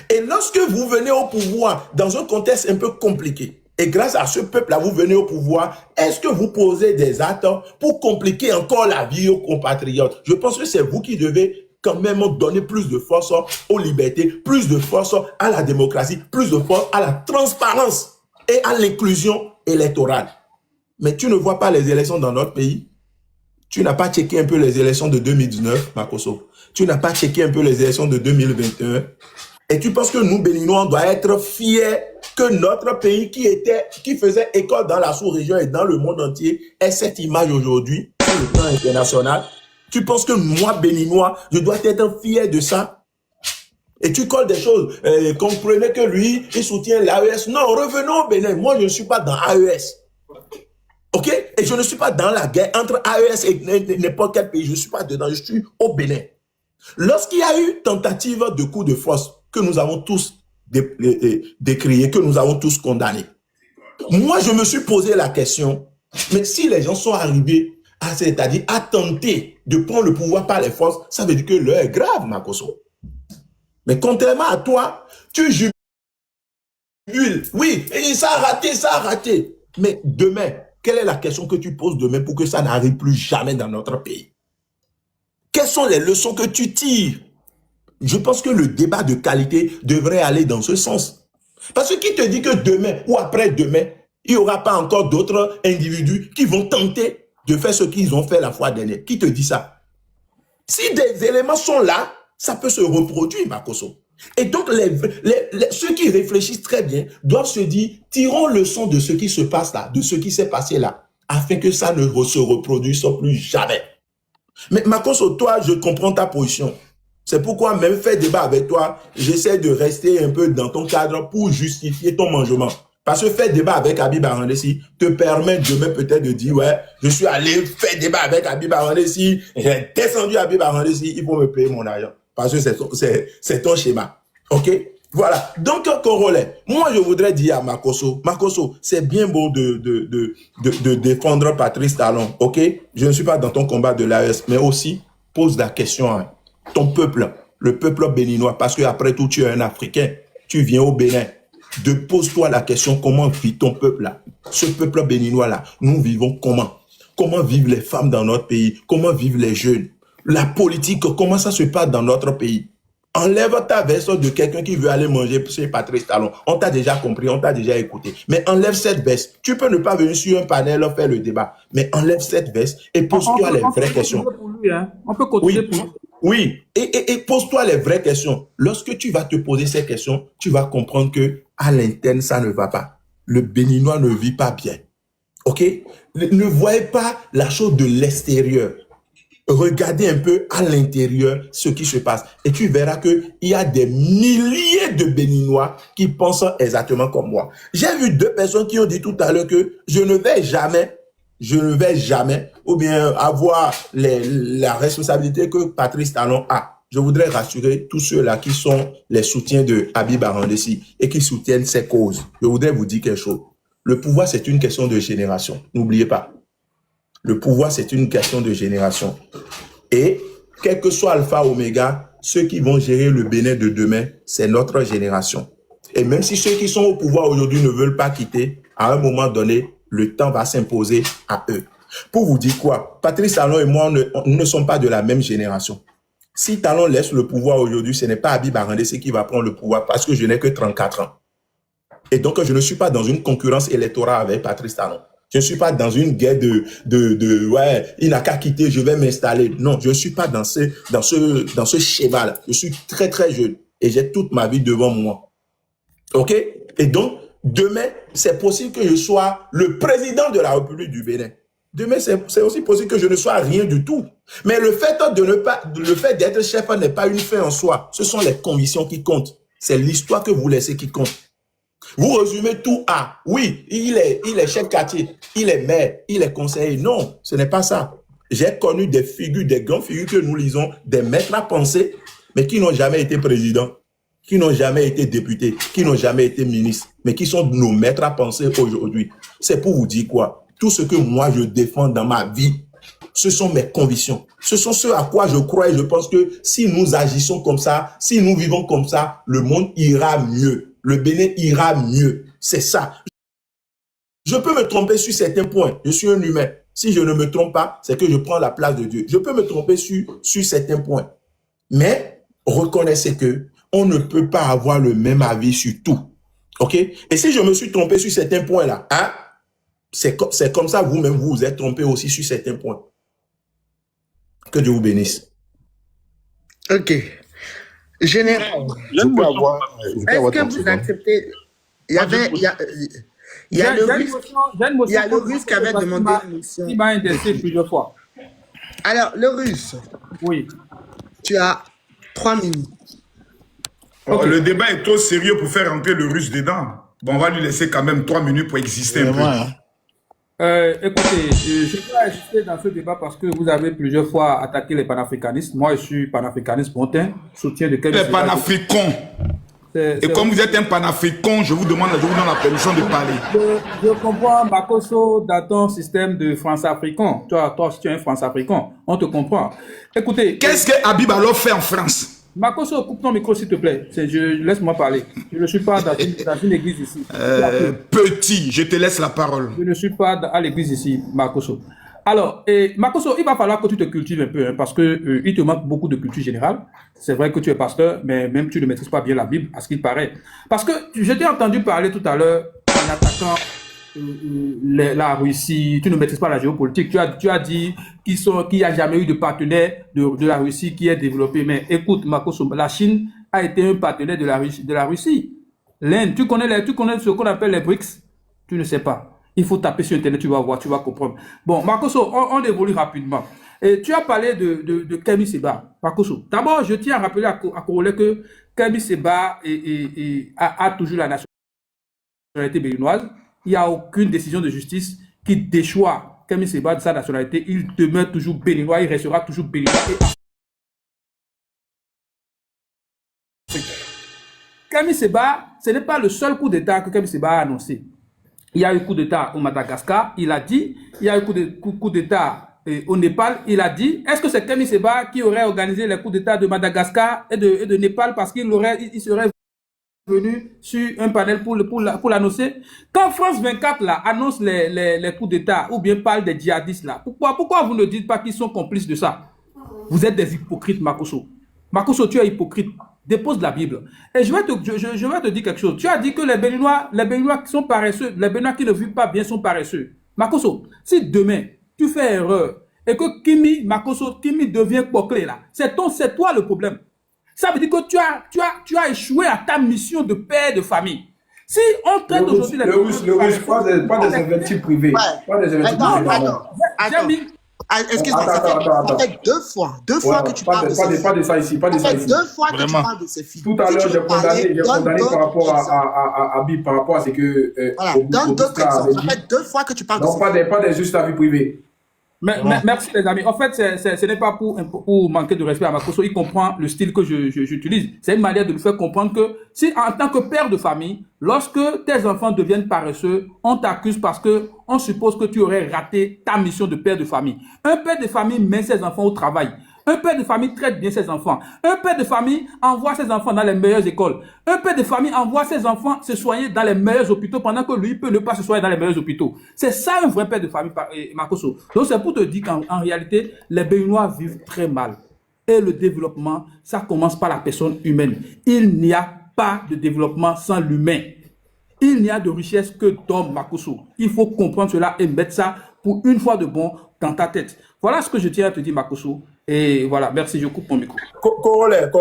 Speaker 5: Et lorsque vous venez au pouvoir dans un contexte un peu compliqué, et grâce à ce peuple-là, vous venez au pouvoir, est-ce que vous posez des actes pour compliquer encore la vie aux compatriotes? Je pense que c'est vous qui devez quand même donner plus de force aux libertés, plus de force à la démocratie, plus de force à la transparence et à l'inclusion électorale. Mais tu ne vois pas les élections dans notre pays? Tu n'as pas checké un peu les élections de 2019, Makosso? Tu n'as pas checké un peu les élections de 2021? Et tu penses que nous, Béninois, on doit être fiers que notre pays qui faisait école dans la sous-région et dans le monde entier ait cette image aujourd'hui sur le plan international? Tu penses que moi, Béninois, je dois être fier de ça? Et tu colles des choses. Comprenez que lui, il soutient l'AES. Non, revenons au Bénin. Moi, je ne suis pas dans AES. OK? Et je ne suis pas dans la guerre entre AES et n'importe quel pays. Je ne suis pas dedans. Je suis au Bénin. Lorsqu'il y a eu tentative de coup de force que nous avons tous décrié, que nous avons tous condamné, moi, je me suis posé la question, mais si les gens sont arrivés c'est-à-dire à tenter de prendre le pouvoir par les forces, ça veut dire que l'heure est grave, Makosso. Mais contrairement à toi, tu jubiles. Oui, et ça a raté, ça a raté. Mais demain, quelle est la question que tu poses demain pour que ça n'arrive plus jamais dans notre pays? Quelles sont les leçons que tu tires? Je pense que le débat de qualité devrait aller dans ce sens. Parce que qui te dit que demain ou après-demain, il n'y aura pas encore d'autres individus qui vont tenter de faire ce qu'ils ont fait la fois dernière? Qui te dit ça? Si des éléments sont là, ça peut se reproduire, Makosso. Et donc, ceux qui réfléchissent très bien doivent se dire, tirons leçon de ce qui se passe là, de ce qui s'est passé là, afin que ça ne se reproduise plus jamais. Mais Makosso, toi, je comprends ta position. C'est pourquoi même faire débat avec toi, j'essaie de rester un peu dans ton cadre pour justifier ton mangement. Parce que faire débat avec Habib Arandessi te permet demain peut-être de dire, ouais, je suis allé faire débat avec Habib Arandessi, j'ai descendu Habib Arandessi, il faut me payer mon argent. Parce que c'est ton schéma. OK? Voilà. Donc, Corollaire, moi, je voudrais dire à Makosso, c'est bien beau de défendre Patrice Talon. OK? Je ne suis pas dans ton combat de l'AES, mais aussi, pose la question à ton peuple, le peuple béninois, parce que après tout, tu es un Africain. Tu viens au Bénin. Pose-toi la question, comment vit ton peuple là? Ce peuple béninois là, nous vivons comment? Comment vivent les femmes dans notre pays? Comment vivent les jeunes? La politique, comment ça se passe dans notre pays? Enlève ta veste de quelqu'un qui veut aller manger chez Patrice Talon. On t'a déjà compris, on t'a déjà écouté. Mais enlève cette veste. Tu peux ne pas venir sur un panel faire le débat. Mais enlève cette veste et pose-toi les vraies questions.
Speaker 1: On peut continuer pour lui.
Speaker 5: Oui, et pose-toi les vraies questions. Lorsque tu vas te poser ces questions, tu vas comprendre que à l'interne, ça ne va pas. Le Béninois ne vit pas bien. OK? Ne voyez pas la chose de l'extérieur. Regardez un peu à l'intérieur ce qui se passe. Et tu verras qu'il y a des milliers de Béninois qui pensent exactement comme moi. J'ai vu deux personnes qui ont dit tout à l'heure que je ne vais jamais, ou bien avoir la responsabilité que Patrice Talon a. Je voudrais rassurer tous ceux-là qui sont les soutiens de Habib Arandessi et qui soutiennent ses causes. Je voudrais vous dire quelque chose. Le pouvoir, c'est une question de génération. N'oubliez pas. Le pouvoir, c'est une question de génération. Et, quel que soit Alpha Oméga, ceux qui vont gérer le Bénin de demain, c'est notre génération. Et même si ceux qui sont au pouvoir aujourd'hui ne veulent pas quitter, à un moment donné, le temps va s'imposer à eux. Pour vous dire quoi, Patrice Talon et moi, nous ne sommes pas de la même génération. Si Talon laisse le pouvoir aujourd'hui, ce n'est pas Habib Arandessi qui va prendre le pouvoir parce que je n'ai que 34 ans. Et donc, je ne suis pas dans une concurrence électorale avec Patrice Talon. Je ne suis pas dans une guerre ouais, il n'a qu'à quitter, je vais m'installer. Non, je ne suis pas dans ce schéma-là. Je suis très, très jeune et j'ai toute ma vie devant moi. OK? Et donc, demain, c'est possible que je sois le président de la République du Bénin. Demain, c'est aussi possible que je ne sois rien du tout. Mais le fait d'être chef n'est pas une fin en soi. Ce sont les convictions qui comptent. C'est l'histoire que vous laissez qui compte. Vous résumez tout à, oui, il est chef quartier, il est maire, il est conseiller. Non, ce n'est pas ça. J'ai connu des figures, des grandes figures que nous lisons, des maîtres à penser, mais qui n'ont jamais été présidents, qui n'ont jamais été députés, qui n'ont jamais été ministres, mais qui sont nos maîtres à penser aujourd'hui. C'est pour vous dire quoi? Tout ce que moi je défends dans ma vie, ce sont mes convictions. Ce sont ce à quoi je crois et je pense que si nous agissons comme ça, si nous vivons comme ça, le monde ira mieux. Le Bénin ira mieux. C'est ça. Je peux me tromper sur certains points. Je suis un humain. Si je ne me trompe pas, c'est que je prends la place de Dieu. Je peux me tromper sur certains points. Mais reconnaissez que on ne peut pas avoir le même avis sur tout. OK? Et si je me suis trompé sur certains points-là, hein, c'est comme ça, vous-même, vous vous êtes trompé aussi sur certains points. Que Dieu vous bénisse.
Speaker 3: Ok. Général,
Speaker 5: Je peux avoir
Speaker 3: est-ce que vous acceptez... Il y a le Russe qui avait demandé une mission.
Speaker 1: Il m'a intéressé plusieurs fois.
Speaker 3: Alors, le Russe,
Speaker 1: Oui.
Speaker 3: tu as 3 minutes.
Speaker 1: Okay.
Speaker 4: Le débat est trop sérieux pour faire rentrer le Russe dedans. Bon, on va lui laisser quand même 3 minutes pour exister un peu.
Speaker 1: Écoutez, je peux assister dans ce débat parce que vous avez plusieurs fois attaqué les panafricanistes. Moi, je suis panafricaniste montain, soutien de quel...
Speaker 4: Les panafricains. Et comme vous êtes un panafricain, je vous donne la permission de parler.
Speaker 1: Je comprends, Makoso, dans ton système de France-africain. Toi, si tu es un France-africain, on te comprend. Écoutez...
Speaker 4: Qu'est-ce que Habib alors fait en France?
Speaker 1: Makoso, coupe ton micro, s'il te plaît. Laisse-moi parler. Je ne suis pas dans une église ici.
Speaker 4: Petit, je te laisse la parole.
Speaker 1: Je ne suis pas à l'église ici, Makoso. Alors, Makoso, il va falloir que tu te cultives un peu, hein, parce que il te manque beaucoup de culture générale. C'est vrai que tu es pasteur, mais même tu ne maîtrises pas bien la Bible, à ce qu'il paraît. Parce que je t'ai entendu parler tout à l'heure en attaquant la Russie, tu ne maîtrises pas la géopolitique. Tu as dit qu'il n'y a jamais eu de partenaire de la Russie qui est développé. Mais écoute, Makoso, la Chine a été un partenaire de la Russie. L'Inde, tu connais ce qu'on appelle les BRICS? Tu ne sais pas. Il faut taper sur Internet, tu vas voir, tu vas comprendre. Bon, Makoso, on évolue rapidement. Et tu as parlé de Kemi Seba. Makoso, d'abord, je tiens à rappeler à Corollaire que Kemi Seba a toujours la nationalité béninoise. Il n'y a aucune décision de justice qui déchoit Kemi Seba de sa nationalité. Il demeure toujours béninois, il restera toujours béninois. Kemi Seba, ce n'est pas le seul coup d'État que Kemi Seba a annoncé. Il y a eu coup d'État au Madagascar, il a dit. Il y a eu coup d'État au Népal, il a dit. Est-ce que c'est Kemi Seba qui aurait organisé les coups d'État de Madagascar et de Népal parce qu'il serait venu sur un panel pour l'annoncer? Quand France 24 là, annonce les coups d'État ou bien parle des djihadistes là, pourquoi vous ne dites pas qu'ils sont complices de ça? Vous êtes des hypocrites, Makoso. Makoso, tu es hypocrite. Dépose la Bible. Et je vais te dire quelque chose. Tu as dit que les Béninois qui sont paresseux, les Béninois qui ne vivent pas bien sont paresseux. Makoso, si demain, tu fais erreur et que Kimi devient Poclé là, c'est toi le problème. Ça veut dire que tu as échoué à ta mission de père de famille. Si on traite aujourd'hui les
Speaker 6: Béninois... pas des invectives privées. Pas des invectives privées.
Speaker 3: Excuse-moi, ça fait deux fois que tu parles de ces filles.
Speaker 6: Pas de ça ici, pas de ça ici.
Speaker 3: Deux fois que tu parles de ces filles.
Speaker 6: Tout à l'heure, j'ai condamné par rapport à Habib, par rapport à ce que...
Speaker 3: Voilà, donne d'autres exemples. Ça fait 2 fois que tu parles de ces filles.
Speaker 6: Non, pas des juste avis privés.
Speaker 1: Merci les amis. En fait, ce n'est pas pour manquer de respect à Makoso. Il comprend le style que j'utilise. C'est une manière de lui faire comprendre que si en tant que père de famille, lorsque tes enfants deviennent paresseux, on t'accuse parce que on suppose que tu aurais raté ta mission de père de famille. Un père de famille met ses enfants au travail. Un père de famille traite bien ses enfants. Un père de famille envoie ses enfants dans les meilleures écoles. Un père de famille envoie ses enfants se soigner dans les meilleurs hôpitaux pendant que lui peut ne pas se soigner dans les meilleurs hôpitaux. C'est ça un vrai père de famille, Makoso. Donc c'est pour te dire qu'en réalité, les Béninois vivent très mal. Et le développement, ça commence par la personne humaine. Il n'y a pas de développement sans l'humain. Il n'y a de richesse que d'hommes, Makosso. Il faut comprendre cela et mettre ça pour une fois de bon dans ta tête. Voilà ce que je tiens à te dire, Makosso. Et voilà, merci, je coupe mon micro.
Speaker 5: Corollaire.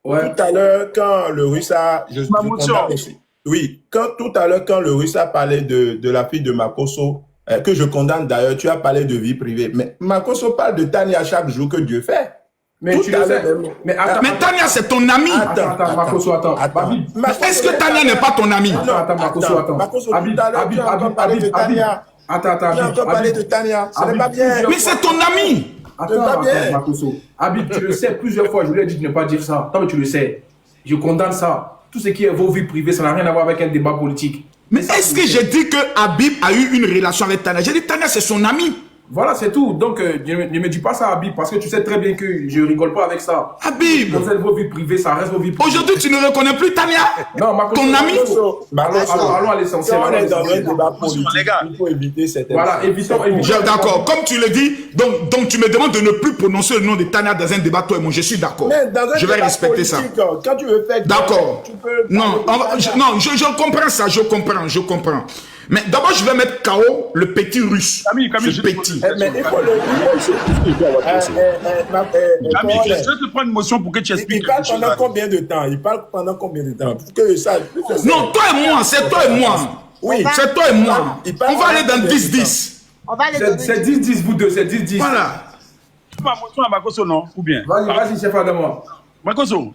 Speaker 6: Ouais.
Speaker 5: Tout à l'heure, quand le Russe a... Je condamne aussi. Oui, tout à l'heure, quand le Russe a parlé de la fille de Makosso, que je condamne d'ailleurs, tu as parlé de vie privée. Mais Makosso parle de Tania chaque jour que Dieu fait.
Speaker 6: Mais tu le sais. Mais attends,
Speaker 4: Mais Tania, c'est ton ami.
Speaker 6: attends, Makosso, attends. Habib,
Speaker 4: Est-ce que Tania n'est pas ton ami?
Speaker 6: attends, Makosso, attends.
Speaker 5: Makosso, tout à l'heure, tu as encore parlé de Tania.
Speaker 6: Attends,
Speaker 5: Tu as encore parlé de Tania. Ce n'est pas bien.
Speaker 4: Mais c'est ton ami.
Speaker 6: Attends, Makosso. Habib, tu le sais, plusieurs fois, je lui ai dit de ne pas dire ça. Toi, mais tu le sais. Je condamne ça. Tout ce qui est vos vies privées, ça n'a rien à voir avec un débat politique.
Speaker 4: Mais est-ce que j'ai dit que Habib a eu une relation avec Tania? J'ai dit Tania, c'est son ami.
Speaker 6: Voilà, c'est tout. Donc, ne me dis pas ça, Habib, parce que tu sais très bien que je rigole pas avec ça.
Speaker 4: Habib,
Speaker 6: Vous êtes vos vies privées, ça reste vos vies privées.
Speaker 4: aujourd'hui, tu ne reconnais plus Tania?
Speaker 6: Non, Makosso,
Speaker 4: Ton ami?
Speaker 6: Allons à l'essentiel.
Speaker 5: On est dans un débat politique. Il faut éviter cette...
Speaker 6: Voilà, évitons.
Speaker 4: D'accord, comme tu le dis, donc tu me demandes de ne plus prononcer le nom de Tania dans un débat, toi et moi, je suis d'accord.
Speaker 5: Je
Speaker 4: vais respecter ça.
Speaker 5: Quand tu veux faire...
Speaker 4: D'accord.
Speaker 5: Tu peux...
Speaker 4: Non, je comprends ça, je comprends. Mais d'abord, je vais mettre KO le petit russe.
Speaker 7: Camille,
Speaker 4: ce petit.
Speaker 5: Mais il faut le...
Speaker 7: Camille, je vais te prendre une motion pour que tu expliques.
Speaker 5: Il parle pendant combien de temps? Pour que ça...
Speaker 4: Non, toi et moi, c'est toi et moi.
Speaker 5: Oui.
Speaker 4: C'est toi et moi. On va aller dans 10-10.
Speaker 3: On va aller donner...
Speaker 6: C'est 10-10, vous deux, c'est 10-10.
Speaker 4: Voilà.
Speaker 7: Ma motion à Makosso, non? Ou bien?
Speaker 6: Vas-y, chef Adama.
Speaker 7: Makosso,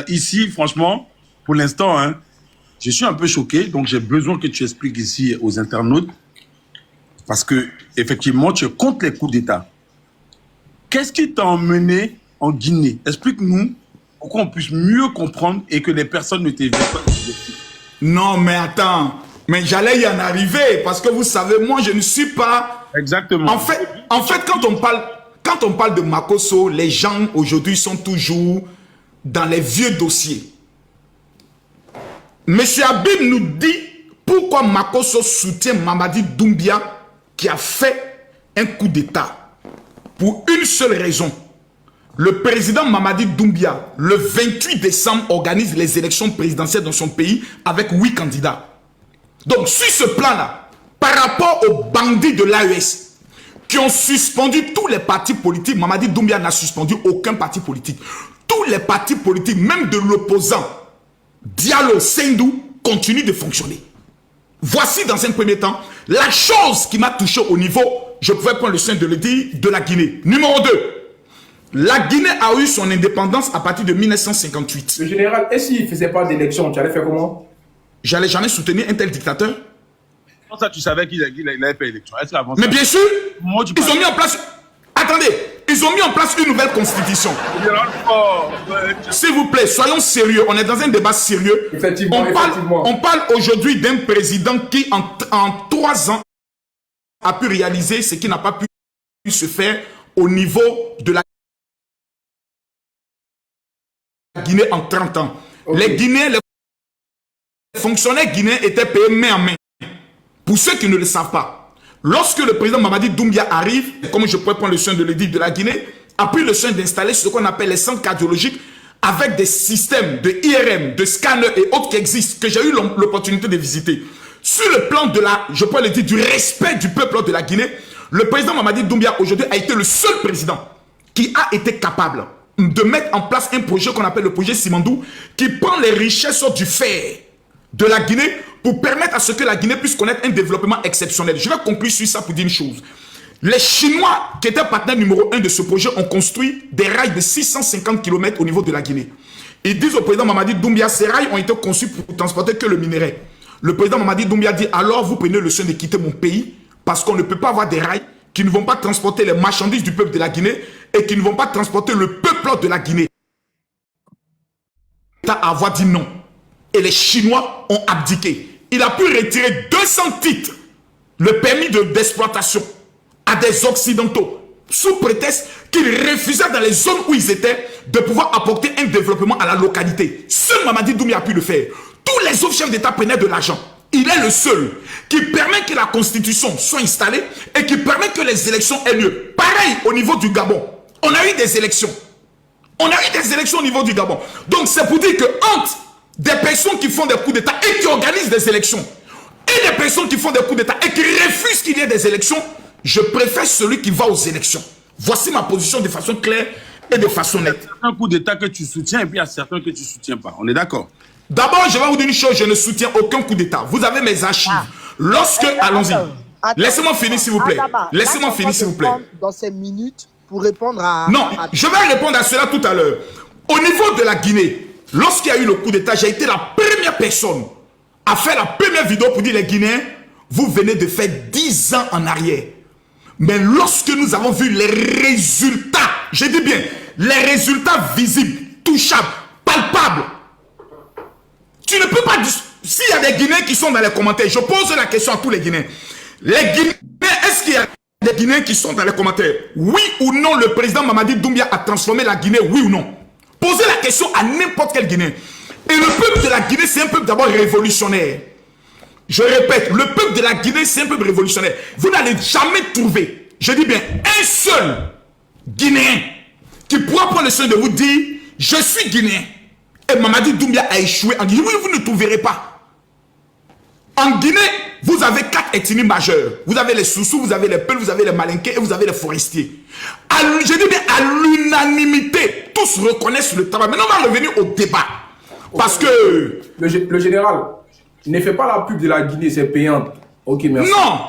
Speaker 7: ici, franchement, pour l'instant, hein, je suis un peu choqué, donc j'ai besoin que tu expliques ici aux internautes, parce que effectivement, tu es contre les coups d'État. Qu'est-ce qui t'a emmené en Guinée? Explique-nous pour qu'on puisse mieux comprendre et que les personnes ne t'évitent pas.
Speaker 4: Non, mais attends. Mais j'allais y en arriver, parce que vous savez, moi, je ne suis pas...
Speaker 7: Exactement.
Speaker 4: En fait, quand on parle de Makosso, les gens aujourd'hui sont toujours dans les vieux dossiers. Monsieur Habib nous dit pourquoi Makosso soutient Mamadi Doumbia qui a fait un coup d'État. Pour une seule raison. Le président Mamadi Doumbia, le 28 décembre, organise les élections présidentielles dans son pays avec 8 candidats. Donc, sur ce plan-là, par rapport aux bandits de l'AES qui ont suspendu tous les partis politiques, Mamadi Doumbia n'a suspendu aucun parti politique. Tous les partis politiques, même de l'opposant, Diallo Sendou, continuent de fonctionner. Voici dans un premier temps la chose qui m'a touché au niveau, je pouvais prendre le soin de le dire, de la Guinée. Numéro 2, la Guinée a eu son indépendance à partir de 1958.
Speaker 6: Le général, et s'il ne faisait pas d'élection, tu allais faire comment?
Speaker 4: J'allais jamais soutenir un tel dictateur.
Speaker 7: Comment ça, tu savais qu'il avait fait l'élection?
Speaker 4: Mais bien sûr,
Speaker 7: moi,
Speaker 4: ils ont mis en place... Attendez, ils ont mis en place une nouvelle constitution. S'il vous plaît, soyons sérieux. On est dans un débat sérieux.
Speaker 6: Effectivement,
Speaker 4: on parle aujourd'hui d'un président qui, en 3 ans, a pu réaliser ce qui n'a pas pu se faire au niveau de la Guinée en 30 ans. Okay. Les Guinéens, les fonctionnaires guinéens étaient payés main en main. Pour ceux qui ne le savent pas, lorsque le président Mamadi Doumbia arrive, comme je pourrais prendre le soin de le dire, de la Guinée, a pris le soin d'installer ce qu'on appelle les centres cardiologiques avec des systèmes de IRM, de scanners et autres qui existent, que j'ai eu l'opportunité de visiter. Sur le plan de la, je pourrais le dire, du respect du peuple de la Guinée, le président Mamadi Doumbia aujourd'hui a été le seul président qui a été capable de mettre en place un projet qu'on appelle le projet Simandou, qui prend les richesses du fer de la Guinée pour permettre à ce que la Guinée puisse connaître un développement exceptionnel. Je vais conclure sur ça pour dire une chose. Les Chinois, qui étaient partenaires numéro 1 de ce projet, ont construit des rails de 650 km au niveau de la Guinée. Ils disent au président Mamadi Doumbia, ces rails ont été conçus pour transporter que le minerai. Le président Mamadi Doumbia dit, alors vous prenez le soin de quitter mon pays, parce qu'on ne peut pas avoir des rails qui ne vont pas transporter les marchandises du peuple de la Guinée et qui ne vont pas transporter le peuple de la Guinée. L'État a avoir dit non. Et les Chinois ont abdiqué. Il a pu retirer 200 titres, le permis d'exploitation à des Occidentaux, sous prétexte qu'ils refusaient dans les zones où ils étaient de pouvoir apporter un développement à la localité. Seul Mamadi Doumbia a pu le faire. Tous les autres chefs d'État prenaient de l'argent. Il est le seul qui permet que la constitution soit installée et qui permet que les élections aient lieu. Pareil au niveau du Gabon. On a eu des élections. On a eu des élections au niveau du Gabon. Donc c'est pour dire que entre des personnes qui font des coups d'État et qui organisent des élections, et des personnes qui font des coups d'État et qui refusent qu'il y ait des élections, je préfère celui qui va aux élections. Voici ma position de façon claire et de façon nette.
Speaker 7: Un coup d'État que tu soutiens et puis il y a certains que tu ne soutiens pas. On est d'accord?
Speaker 4: D'abord, je vais vous dire une chose, je ne soutiens aucun coup d'État. Vous avez mes archives. Lorsque, allons-y. Laissez-moi finir, s'il vous plaît. Laissez-moi finir, s'il vous plaît.
Speaker 3: Dans ces minutes, pour répondre à...
Speaker 4: Non, je vais répondre à cela tout à l'heure. Au niveau de la Guinée, lorsqu'il y a eu le coup d'État, j'ai été la première personne à faire la première vidéo pour dire les Guinéens, vous venez de faire 10 ans en arrière. Mais lorsque nous avons vu les résultats, je dis bien, les résultats visibles, touchables, palpables, tu ne peux pas dire... S'il y a des Guinéens qui sont dans les commentaires, je pose la question à tous les Guinéens. Les Guinéens, est-ce qu'il y a des Guinéens qui sont dans les commentaires? Oui ou non, le président Mamadi Doumbia a transformé la Guinée, oui ou non? Posez la question à n'importe quel Guinéen. Et le peuple de la Guinée, c'est un peuple d'abord révolutionnaire. Je répète, le peuple de la Guinée, c'est un peuple révolutionnaire. Vous n'allez jamais trouver, je dis bien, un seul Guinéen qui pourra prendre le soin de vous dire, je suis Guinéen. Et Mamadi Doumbia a échoué en Guinée. Oui, vous ne trouverez pas. En Guinée, vous avez 4 ethnies majeures. Vous avez les Soussous, vous avez les Peuls, vous avez les Malinqués et vous avez les Forestiers. Je dis bien à l'unanimité, tous reconnaissent le travail. Maintenant, on va revenir au débat. Parce que...
Speaker 6: Le général, ne fait pas la pub de la Guinée, c'est payant. Ok, merci.
Speaker 4: Non,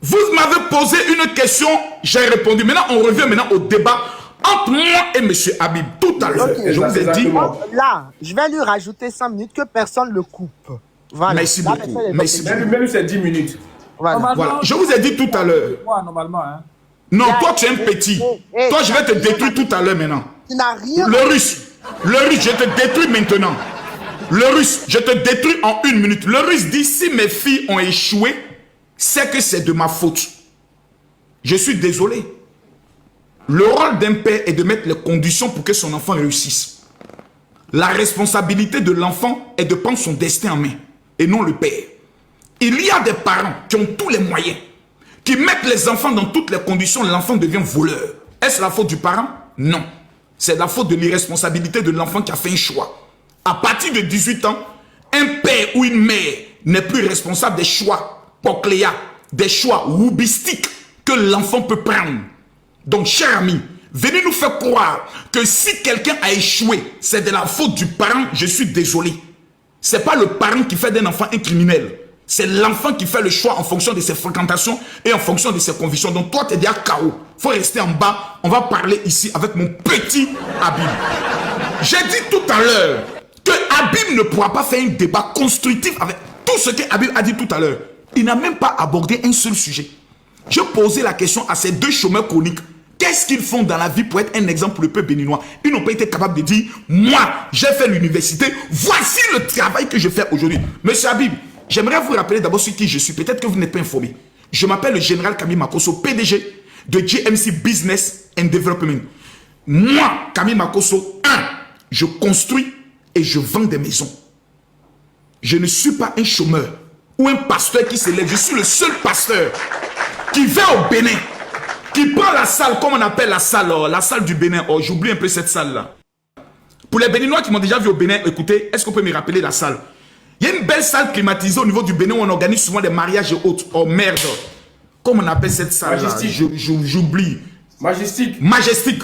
Speaker 4: vous m'avez posé une question, j'ai répondu. Maintenant, on revient maintenant au débat entre moi et M. Habib. Tout à l'heure,
Speaker 3: Okay.
Speaker 4: je vous ai dit...
Speaker 3: Là, je vais lui rajouter 5 minutes que personne ne le coupe. Voilà.
Speaker 4: Merci beaucoup. Merci beaucoup.
Speaker 6: Même c'est 10 minutes.
Speaker 3: Voilà.
Speaker 4: Voilà. Je vous ai dit tout à l'heure.
Speaker 1: Normalement, hein.
Speaker 4: Non, toi tu es un petit. Toi je vais te détruire tout à l'heure maintenant.
Speaker 3: Tu n'as rien.
Speaker 4: Le russe, je te détruis maintenant. Le russe, je te détruis en 1 minute. Le russe dit si mes filles ont échoué, c'est que c'est de ma faute. Je suis désolé. Le rôle d'un père est de mettre les conditions pour que son enfant réussisse. La responsabilité de l'enfant est de prendre son destin en main et non le père. Il y a des parents qui ont tous les moyens, qui mettent les enfants dans toutes les conditions, l'enfant devient voleur. Est-ce la faute du parent? Non. C'est la faute de l'irresponsabilité de l'enfant qui a fait un choix. À partir de 18 ans, un père ou une mère n'est plus responsable des choix cochléa, des choix woubistiques que l'enfant peut prendre. Donc, chers amis, venez nous faire croire que si quelqu'un a échoué, c'est de la faute du parent, je suis désolé. Ce n'est pas le parent qui fait d'un enfant un criminel. C'est l'enfant qui fait le choix en fonction de ses fréquentations et en fonction de ses convictions. Donc toi, tu es déjà KO. Il faut rester en bas. On va parler ici avec mon petit Habib. J'ai dit tout à l'heure que Habib ne pourra pas faire un débat constructif avec tout ce que Habib a dit tout à l'heure. Il n'a même pas abordé un seul sujet. Je posais la question à ces 2 chômeurs chroniques. Qu'est-ce qu'ils font dans la vie pour être un exemple pour le peuple béninois? Ils n'ont pas été capables de dire, moi, j'ai fait l'université, voici le travail que je fais aujourd'hui. Monsieur Habib, j'aimerais vous rappeler d'abord sur qui je suis. Peut-être que vous n'êtes pas informé. Je m'appelle le général Camille Makosso, PDG de GMC Business and Development. Moi, Camille Makosso, je construis et je vends des maisons. Je ne suis pas un chômeur ou un pasteur qui s'élève. Je suis le seul pasteur qui va au Bénin, qui prend la salle, comme on appelle la salle du Bénin. Oh, j'oublie un peu cette salle-là. Pour les Béninois qui m'ont déjà vu au Bénin, écoutez, est-ce qu'on peut me rappeler la salle? Il y a une belle salle climatisée au niveau du Bénin où on organise souvent des mariages et autres. Oh merde. Comment on appelle cette salle?
Speaker 6: Majestic.
Speaker 4: J'oublie.
Speaker 6: Majestic.
Speaker 4: Majestic.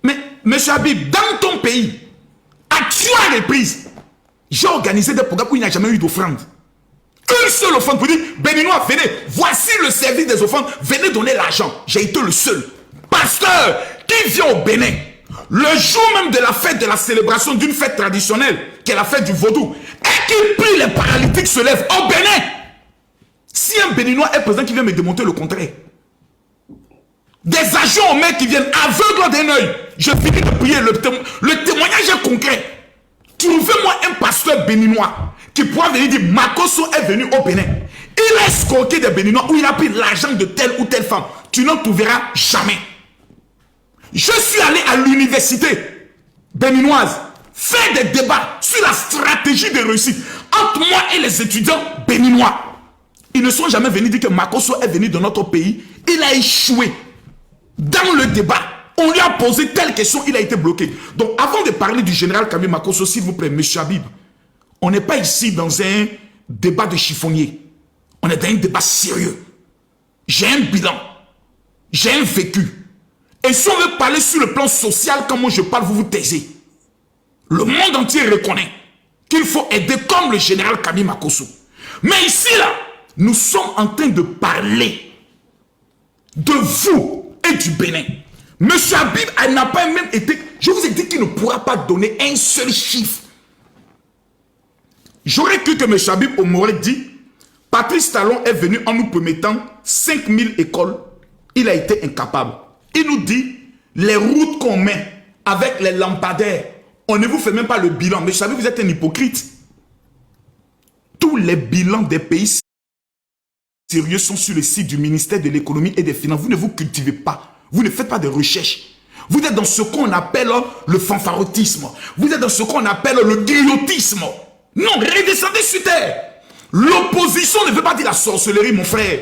Speaker 4: Mais, monsieur Habib, dans ton pays, à 3 reprises, j'ai organisé des programmes où il n'y a jamais eu d'offrande. Une seule offrande pour dire, Béninois, venez, voici le service des offrandes, venez donner l'argent. J'ai été le seul pasteur qui vient au Bénin. Le jour même de la fête, de la célébration d'une fête traditionnelle, qui est la fête du vaudou, et qui prie les paralytiques se lèvent au Bénin. Si un Béninois est présent qui vient me démontrer le contraire, des agents au maire qui viennent aveugles d'un œil, je finis de prier, le témoignage est concret. Trouvez-moi un pasteur béninois qui pourra venir dire Makosso est venu au Bénin. Il a escroqué des Béninois où il a pris l'argent de telle ou telle femme. Tu n'en trouveras jamais. Je suis allé à l'université béninoise faire des débats sur la stratégie de réussite entre moi et les étudiants béninois. Ils ne sont jamais venus dire que Makosso est venu de notre pays. Il a échoué dans le débat On lui a posé telle question, il a été bloqué. Donc, avant de parler du général Kami Makosso, s'il vous plaît, monsieur Habib, on n'est pas ici dans un débat de chiffonnier. On est dans un débat sérieux. J'ai un bilan. J'ai un vécu. Et si on veut parler sur le plan social, comme moi je parle, vous vous taisez. Le monde entier reconnaît qu'il faut aider comme le général Kami Makosso. Mais ici, là, nous sommes en train de parler de vous et du Bénin. Monsieur Habib, elle n'a pas même été... Je vous ai dit qu'il ne pourra pas donner un seul chiffre. J'aurais cru que monsieur Habib m'aurait dit, Patrice Talon est venu en nous promettant 5000 écoles. Il a été incapable. Il nous dit, les routes qu'on met avec les lampadaires, on ne vous fait même pas le bilan. Monsieur Habib, vous êtes un hypocrite. Tous les bilans des pays sérieux sont sur le site du ministère de l'économie et des finances. Vous ne vous cultivez pas. Vous ne faites pas de recherche. Vous êtes dans ce qu'on appelle le fanfarotisme. Vous êtes dans ce qu'on appelle le griotisme. Non, redescendez sur terre. L'opposition ne veut pas dire la sorcellerie, mon frère.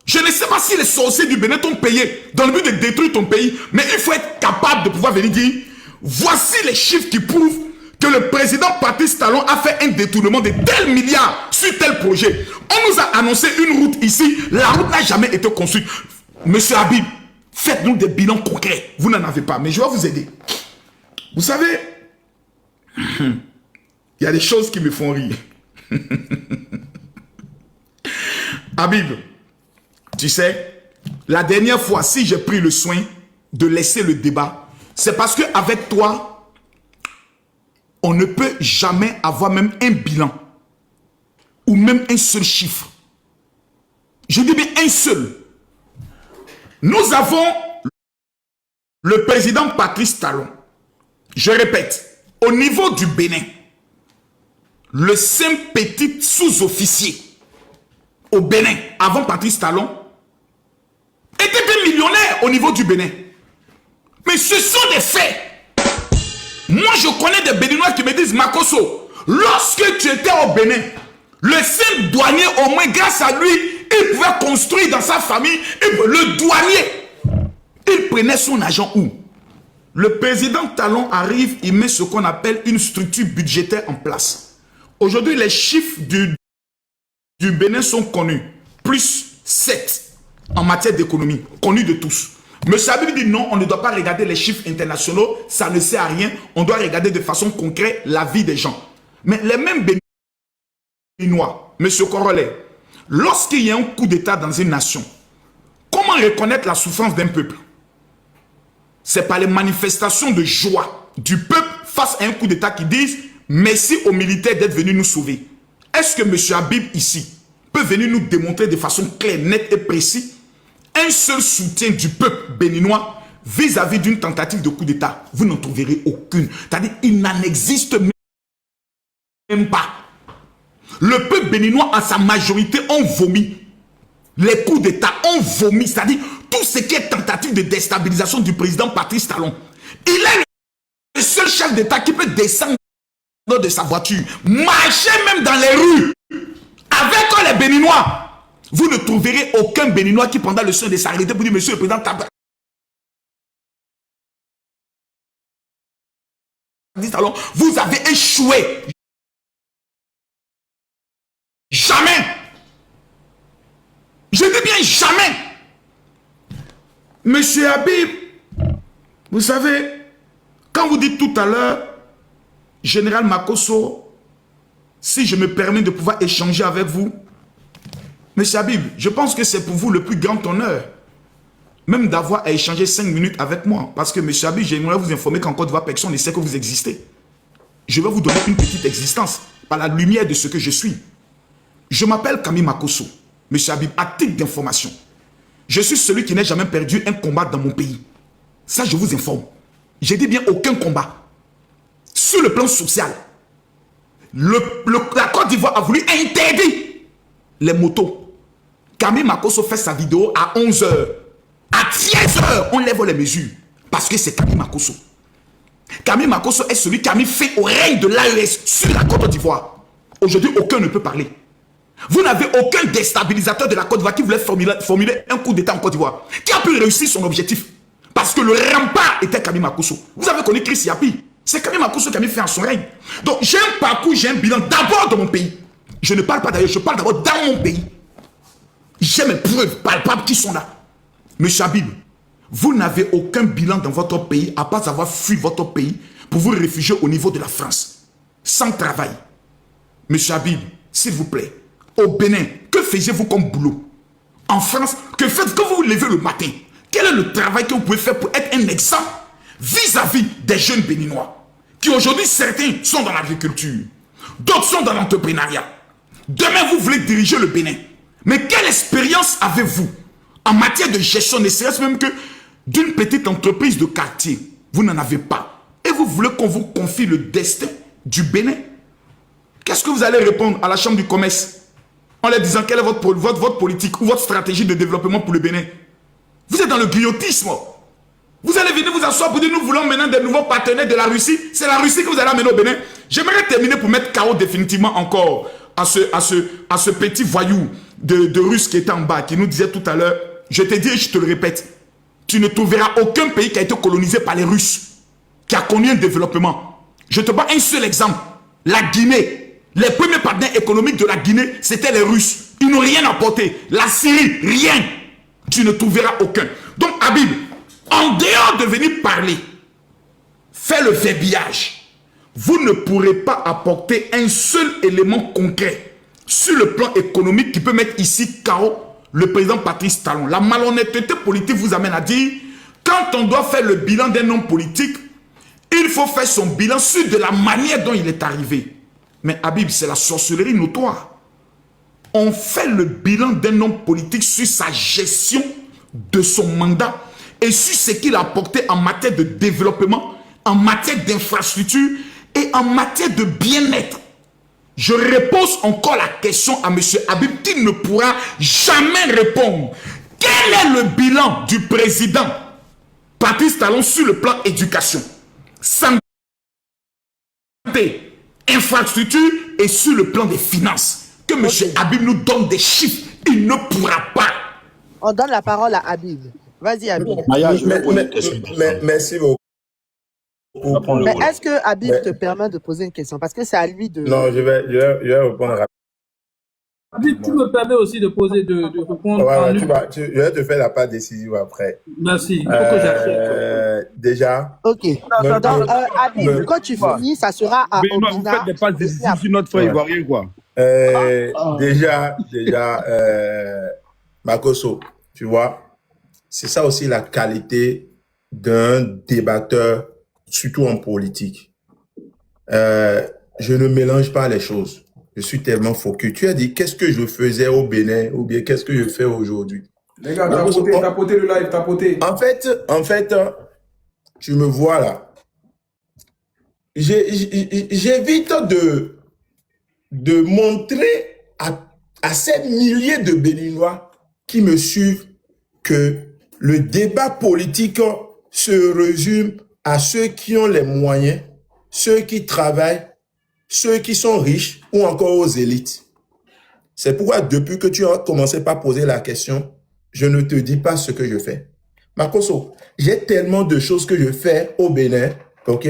Speaker 4: Je ne sais pas si les sorciers du Bénin t'ont payé dans le but de détruire ton pays, mais il faut être capable de pouvoir venir dire, voici les chiffres qui prouvent que le président Patrice Talon a fait un détournement de tels milliards sur tel projet. On nous a annoncé une route ici, la route n'a jamais été construite. Monsieur Habib, faites-nous des bilans concrets. Vous n'en avez pas, mais je vais vous aider. Vous savez, il y a des choses qui me font rire. Habib, tu sais, la dernière fois, si j'ai pris le soin de laisser le débat, c'est parce qu'avec toi, on ne peut jamais avoir même un bilan ou même un seul chiffre. Je dis bien un seul. Nous avons le président Patrice Talon. Je répète, au niveau du Bénin, le simple petit sous-officier au Bénin, avant Patrice Talon, était un millionnaire au niveau du Bénin. Mais ce sont des faits. Moi, je connais des Béninois qui me disent, Makosso, lorsque tu étais au Bénin, le simple douanier, au moins grâce à lui, il pouvait construire dans sa famille. Le douanier, il prenait son argent où? Le président Talon arrive, il met ce qu'on appelle une structure budgétaire en place. Aujourd'hui, les chiffres du Bénin sont connus. Plus 7 en matière d'économie, connus de tous. Monsieur Habib dit non, on ne doit pas regarder les chiffres internationaux, ça ne sert à rien. On doit regarder de façon concrète la vie des gens. Mais les mêmes Béninois, monsieur Corolet, lorsqu'il y a un coup d'État dans une nation, comment reconnaître la souffrance d'un peuple? C'est par les manifestations de joie du peuple face à un coup d'État qui disent merci aux militaires d'être venus nous sauver. Est-ce que monsieur Habib ici peut venir nous démontrer de façon claire, nette et précise un seul soutien du peuple béninois vis-à-vis d'une tentative de coup d'État? Vous n'en trouverez aucune. C'est-à-dire il n'en existe même pas. Le peuple béninois en sa majorité ont vomi. Les coups d'État ont vomi. C'est-à-dire tout ce qui est tentative de déstabilisation du président Patrice Talon. Il est le seul chef d'État qui peut descendre de sa voiture, marcher même dans les rues avec les Béninois. Vous ne trouverez aucun Béninois qui pendant le soin de s'arrêter pour dire monsieur le président Talon, vous avez échoué. Jamais. Je dis bien jamais. Monsieur Habib, vous savez, quand vous dites tout à l'heure, Général Makosso, si je me permets de pouvoir échanger avec vous, monsieur Habib, je pense que c'est pour vous le plus grand honneur, même d'avoir à échanger 5 minutes avec moi. Parce que monsieur Habib, j'aimerais vous informer qu'en Côte d'Ivoire, personne ne sait que vous existez. Je vais vous donner une petite existence par la lumière de ce que je suis. Je m'appelle Kami Makosso. Monsieur Habib, à titre d'information, je suis celui qui n'a jamais perdu un combat dans mon pays. Ça, je vous informe. J'ai dit bien aucun combat. Sur le plan social, la Côte d'Ivoire a voulu interdire les motos. Kami Makosso fait sa vidéo à 11 h. À 13 h, on lève les mesures. Parce que c'est Kami Makosso. Kami Makosso est celui qui a mis fin au règne de l'AES sur la Côte d'Ivoire. Aujourd'hui, aucun ne peut parler. Vous n'avez aucun déstabilisateur de la Côte d'Ivoire qui voulait formuler un coup d'État en Côte d'Ivoire, qui a pu réussir son objectif. Parce que le rempart était Kami Makosso. Vous avez connu Chris Yapi. C'est Kami Makosso qui a mis fin à son règne. Donc j'ai un parcours, j'ai un bilan d'abord dans mon pays. Je ne parle pas d'ailleurs, je parle d'abord dans mon pays. J'ai mes preuves palpables qui sont là. Monsieur Habib, vous n'avez aucun bilan dans votre pays à part avoir fui votre pays pour vous réfugier au niveau de la France. Sans travail. Monsieur Habib, s'il vous plaît, au Bénin, que faisiez-vous comme boulot? En France, que faites quand vous vous levez le matin? Quel est le travail que vous pouvez faire pour être un exemple vis-à-vis des jeunes béninois qui aujourd'hui, certains sont dans l'agriculture, d'autres sont dans l'entrepreneuriat. Demain, vous voulez diriger le Bénin. Mais quelle expérience avez-vous en matière de gestion, ne serait-ce même que d'une petite entreprise de quartier? Vous n'en avez pas. Et vous voulez qu'on vous confie le destin du Bénin? Qu'est-ce que vous allez répondre à la Chambre du commerce en leur disant quelle est votre politique ou votre stratégie de développement pour le Bénin? Vous êtes dans le griotisme. Vous allez venir vous asseoir pour dire nous voulons maintenant des nouveaux partenaires de la Russie. C'est la Russie que vous allez amener au Bénin. J'aimerais terminer pour mettre KO définitivement encore à ce petit voyou de Russe qui était en bas, qui nous disait tout à l'heure, je te dis et je te le répète, tu ne trouveras aucun pays qui a été colonisé par les Russes, qui a connu un développement. Je te prends un seul exemple. La Guinée. Les premiers partenaires économiques de la Guinée, c'était les Russes. Ils n'ont rien apporté. La Syrie, rien. Tu ne trouveras aucun. Donc, Habib, en dehors de venir parler, faire le verbiage, vous ne pourrez pas apporter un seul élément concret sur le plan économique qui peut mettre ici KO le président Patrice Talon. La malhonnêteté politique vous amène à dire, quand on doit faire le bilan d'un homme politique, il faut faire son bilan sur de la manière dont il est arrivé. Mais Habib, c'est la sorcellerie notoire. On fait le bilan d'un homme politique sur sa gestion de son mandat et sur ce qu'il a apporté en matière de développement, en matière d'infrastructure et en matière de bien-être. Je repose encore la question à M. Habib qui ne pourra jamais répondre. Quel est le bilan du président Patrice Talon sur le plan éducation, santé, infrastructure et sur le plan des finances? Que M. Habib nous donne des chiffres, il ne pourra pas.
Speaker 3: On donne la parole à Habib. Vas-y, Habib.
Speaker 5: Maya, merci beaucoup.
Speaker 3: Mais est-ce que Habib te permet de poser une question? Parce que c'est à lui de...
Speaker 5: Non, je vais répondre rapidement.
Speaker 1: Habib, tu me permets aussi de répondre.
Speaker 5: Ouais, je vais te faire la part décisive après.
Speaker 1: Merci. Il faut que j'accepte.
Speaker 5: Déjà.
Speaker 3: Ok. Donc, Habib, quand tu finis, ça sera à
Speaker 8: Benoît, vous
Speaker 3: Obina.
Speaker 8: faites des passes décisives sur notre frère ivoirien, quoi.
Speaker 5: Déjà, Makosso, tu vois, c'est ça aussi la qualité d'un débatteur, surtout en politique. Je ne mélange pas les choses. Je suis tellement focus. Tu as dit, qu'est-ce que je faisais au Bénin ou bien qu'est-ce que je fais aujourd'hui?
Speaker 6: Les gars, t'as poté le live, t'as poté.
Speaker 5: En fait, tu me vois là. J'évite de montrer à ces milliers de Béninois qui me suivent que le débat politique se résume à ceux qui ont les moyens, ceux qui travaillent, ceux qui sont riches ou encore aux élites. C'est pourquoi depuis que tu as commencé par poser la question, je ne te dis pas ce que je fais. Makosso, j'ai tellement de choses que je fais au Bénin, ok?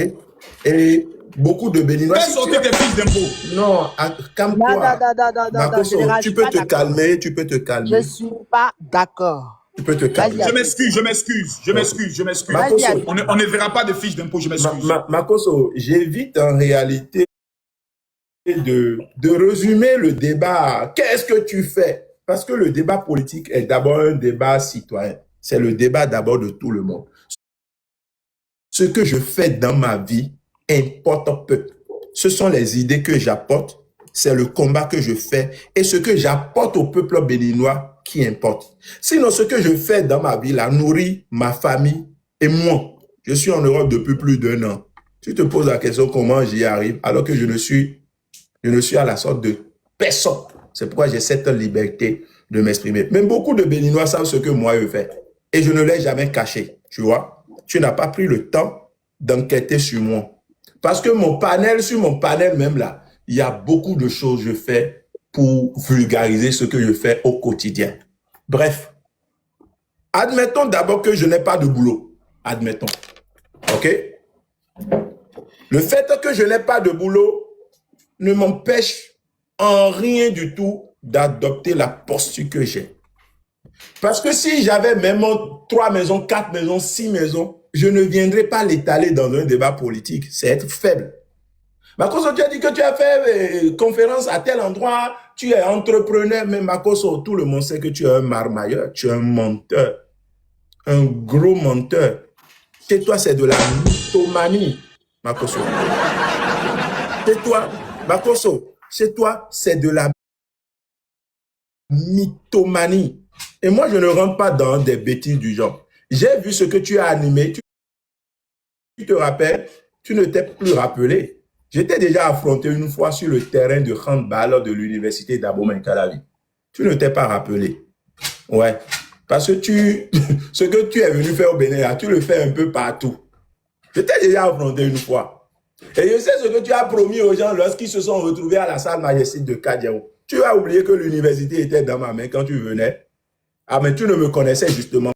Speaker 5: Et beaucoup de Béninois...
Speaker 4: Fais sortir tes fiches d'impôts.
Speaker 5: Non, calme-toi. Makosso, tu peux te calmer, tu peux te calmer.
Speaker 3: Je ne suis pas d'accord.
Speaker 5: Tu peux te calmer.
Speaker 4: Je m'excuse.
Speaker 5: Makosso,
Speaker 4: On ne verra pas de fiches d'impôts, je m'excuse.
Speaker 5: Makosso, j'évite en réalité de résumer le débat. Qu'est-ce que tu fais? Parce que le débat politique est d'abord un débat citoyen. C'est le débat d'abord de tout le monde. Ce que je fais dans ma vie importe peu. Ce sont les idées que j'apporte, c'est le combat que je fais et ce que j'apporte au peuple béninois qui importe. Sinon, ce que je fais dans ma vie, la nourrit ma famille et moi. Je suis en Europe depuis plus d'1 an. Tu te poses la question comment j'y arrive alors que je ne suis à la sorte de personne. C'est pourquoi j'ai cette liberté de m'exprimer. Même beaucoup de Béninois savent ce que moi je fais. Et je ne l'ai jamais caché, tu vois. Tu n'as pas pris le temps d'enquêter sur moi. Parce que sur mon panel même là, il y a beaucoup de choses que je fais pour vulgariser ce que je fais au quotidien. Bref, admettons d'abord que je n'ai pas de boulot. Admettons. OK? Le fait que je n'ai pas de boulot ne m'empêche en rien du tout d'adopter la posture que j'ai. Parce que si j'avais même 3 maisons, 4 maisons, 6 maisons, je ne viendrais pas l'étaler dans un débat politique. C'est être faible. Makoso, tu as dit que tu as fait conférence à tel endroit, tu es entrepreneur, mais Makoso, tout le monde sait que tu es un marmailleur, tu es un menteur, un gros menteur. Chez toi, c'est de la mythomanie, Makoso. Chez toi, Makoso, chez toi, c'est de la mythomanie. Et moi, je ne rentre pas dans des bêtises du genre. J'ai vu ce que tu as animé. Tu te rappelles, tu ne t'es plus rappelé. J'étais déjà affronté une fois sur le terrain de handball de l'université d'Abomey-Calavi. Tu ne t'es pas rappelé. Ouais. Parce que ce que tu es venu faire au Bénin, tu le fais un peu partout. Je t'ai déjà affronté une fois. Et je sais ce que tu as promis aux gens lorsqu'ils se sont retrouvés à la salle majestique de Kadiao. Tu as oublié que l'université était dans ma main quand tu venais. Ah, mais tu ne me connaissais justement.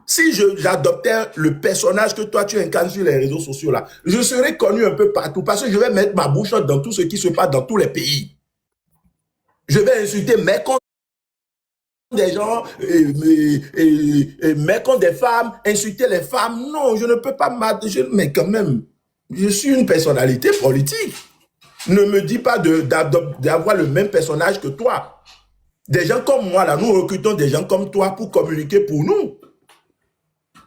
Speaker 5: Si j'adoptais le personnage que toi tu incarnes sur les réseaux sociaux là, je serais connu un peu partout parce que je vais mettre ma bouche dans tout ce qui se passe dans tous les pays. Je vais insulter mes comptes des gens, mes comptes des femmes, insulter les femmes. Non, je ne peux pas mais quand même, je suis une personnalité politique. Ne me dis pas d'avoir le même personnage que toi. Des gens comme moi là, nous recrutons des gens comme toi pour communiquer pour nous.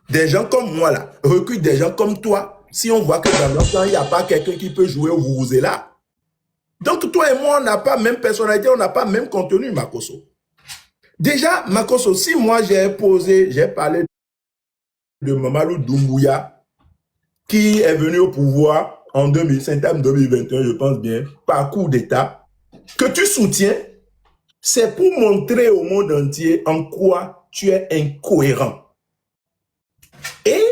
Speaker 5: Des gens comme moi là, recrutent des gens comme toi. Si on voit que dans notre temps, il n'y a pas quelqu'un qui peut jouer au vous là. Donc toi et moi, on n'a pas même personnalité, on n'a pas même contenu, Makoso. Déjà, Makoso, si moi j'ai parlé de Mamadou Doumbouya, qui est venu au pouvoir en 2021, je pense bien, par coup d'État, que tu soutiens, c'est pour montrer au monde entier en quoi tu es incohérent. Et,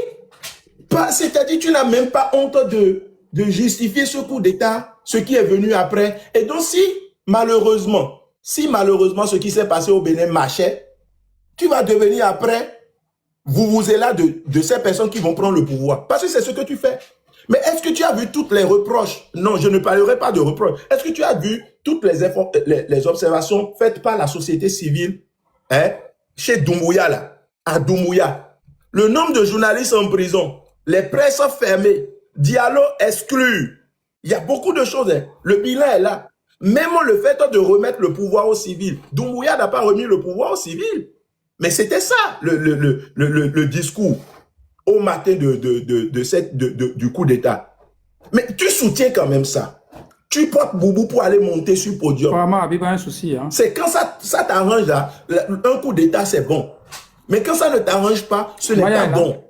Speaker 5: c'est-à-dire, tu n'as même pas honte de justifier ce coup d'État, ce qui est venu après. Et donc, si malheureusement, ce qui s'est passé au Bénin marchait, tu vas devenir après, vous êtes là de ces personnes qui vont prendre le pouvoir. Parce que c'est ce que tu fais. Mais est-ce que tu as vu toutes les reproches? Non, je ne parlerai pas de reproches. Est-ce que tu as vu toutes les observations faites par la société civile chez Doumbouya, là, à Doumbouya? Le nombre de journalistes en prison, les presses fermées, dialogue exclu. Il y a beaucoup de choses. Le bilan est là. Même le fait de remettre le pouvoir aux civils. Doumbouya n'a pas remis le pouvoir aux civils. Mais c'était ça, le discours au matin du coup d'État. Mais tu soutiens quand même ça. Tu portes Boubou pour aller monter sur le podium.
Speaker 1: Apparemment, Habib a un souci. Hein.
Speaker 5: C'est quand ça t'arrange là, un coup d'État c'est bon. Mais quand ça ne t'arrange pas, ce n'est pas bon.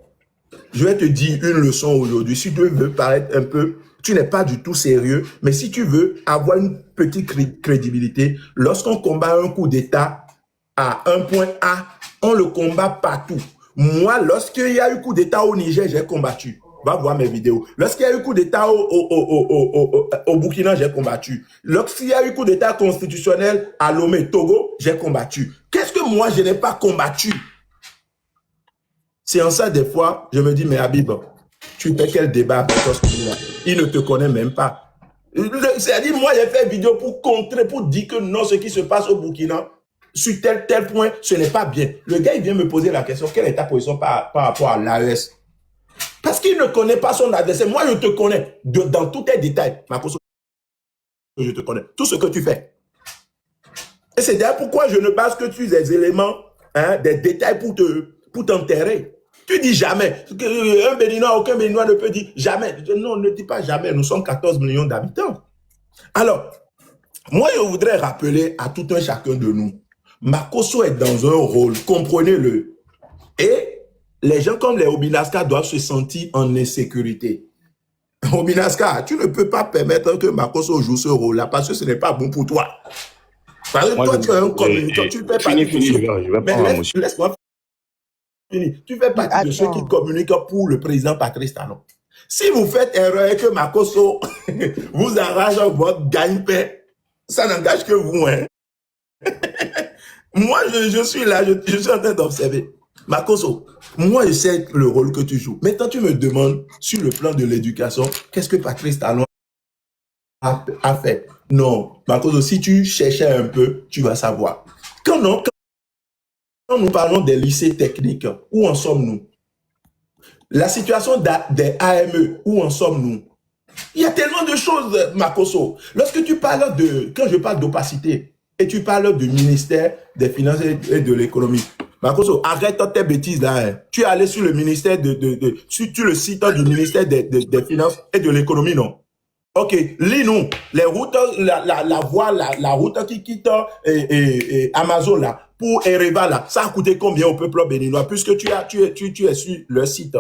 Speaker 5: Je vais te dire une leçon aujourd'hui. Si tu veux paraître un peu, tu n'es pas du tout sérieux, mais si tu veux avoir une petite crédibilité, lorsqu'on combat un coup d'État à un point A, on le combat partout. Moi, lorsqu'il y a eu coup d'État au Niger, j'ai combattu. Va voir mes vidéos. Lorsqu'il y a eu coup d'État au Burkina, j'ai combattu. Lorsqu'il y a eu coup d'État constitutionnel à Lomé, Togo, j'ai combattu. Qu'est-ce que moi, je n'ai pas combattu? C'est en ça, des fois, je me dis, mais Habib, tu fais quel débat avec toi? Il ne te connaît même pas. C'est-à-dire, moi, j'ai fait une vidéo pour contrer, pour dire que non, ce qui se passe au Burkina, sur tel point, ce n'est pas bien. Le gars, il vient me poser la question, quelle est ta position par rapport à l'AES? Parce qu'il ne connaît pas son adversaire. Moi, je te connais dans tous tes détails. Makoso, je te connais. Tout ce que tu fais. Et c'est d'ailleurs pourquoi je ne base que sur des éléments, des détails pour t'enterrer. Tu dis jamais. Un Béninois, aucun Béninois ne peut dire jamais. Non, ne dis pas jamais. Nous sommes 14 millions d'habitants. Alors, moi, je voudrais rappeler à tout un chacun de nous, Makoso est dans un rôle, comprenez-le. Et les gens comme les Obinaska doivent se sentir en insécurité. Obinaska, tu ne peux pas permettre que Makoso joue ce rôle-là parce que ce n'est pas bon pour toi. Parce que toi, tu es un communicant, tu fais partie de ceux... Laisse-moi finir. Tu fais partie de ceux qui communiquent pour le président Patrice Talon. Si vous faites erreur et que Makoso vous arrache votre gagne-pain, ça n'engage que vous. Hein. Moi, je suis là, je suis en train d'observer.
Speaker 9: Makoso, moi, je sais le rôle que tu joues. Maintenant, tu me demandes, sur le plan de l'éducation, qu'est-ce que Patrice Talon a fait? Non, Makoso, si tu cherchais un peu, tu vas savoir. Quand nous parlons des lycées techniques, où en sommes-nous? La situation des AME, où en sommes-nous? Il y a tellement de choses, Makoso. Lorsque tu parles quand je parle d'opacité, et tu parles du ministère des Finances et de l'économie, Makoso, arrête tes bêtises là. Hein. Tu es allé sur le ministère sur le site du ministère des Finances et de l'économie, non? Ok, lis-nous. Les routes, la route qui quitte Amazon là, pour Ereva là, ça a coûté combien au peuple béninois, puisque tu es sur le site.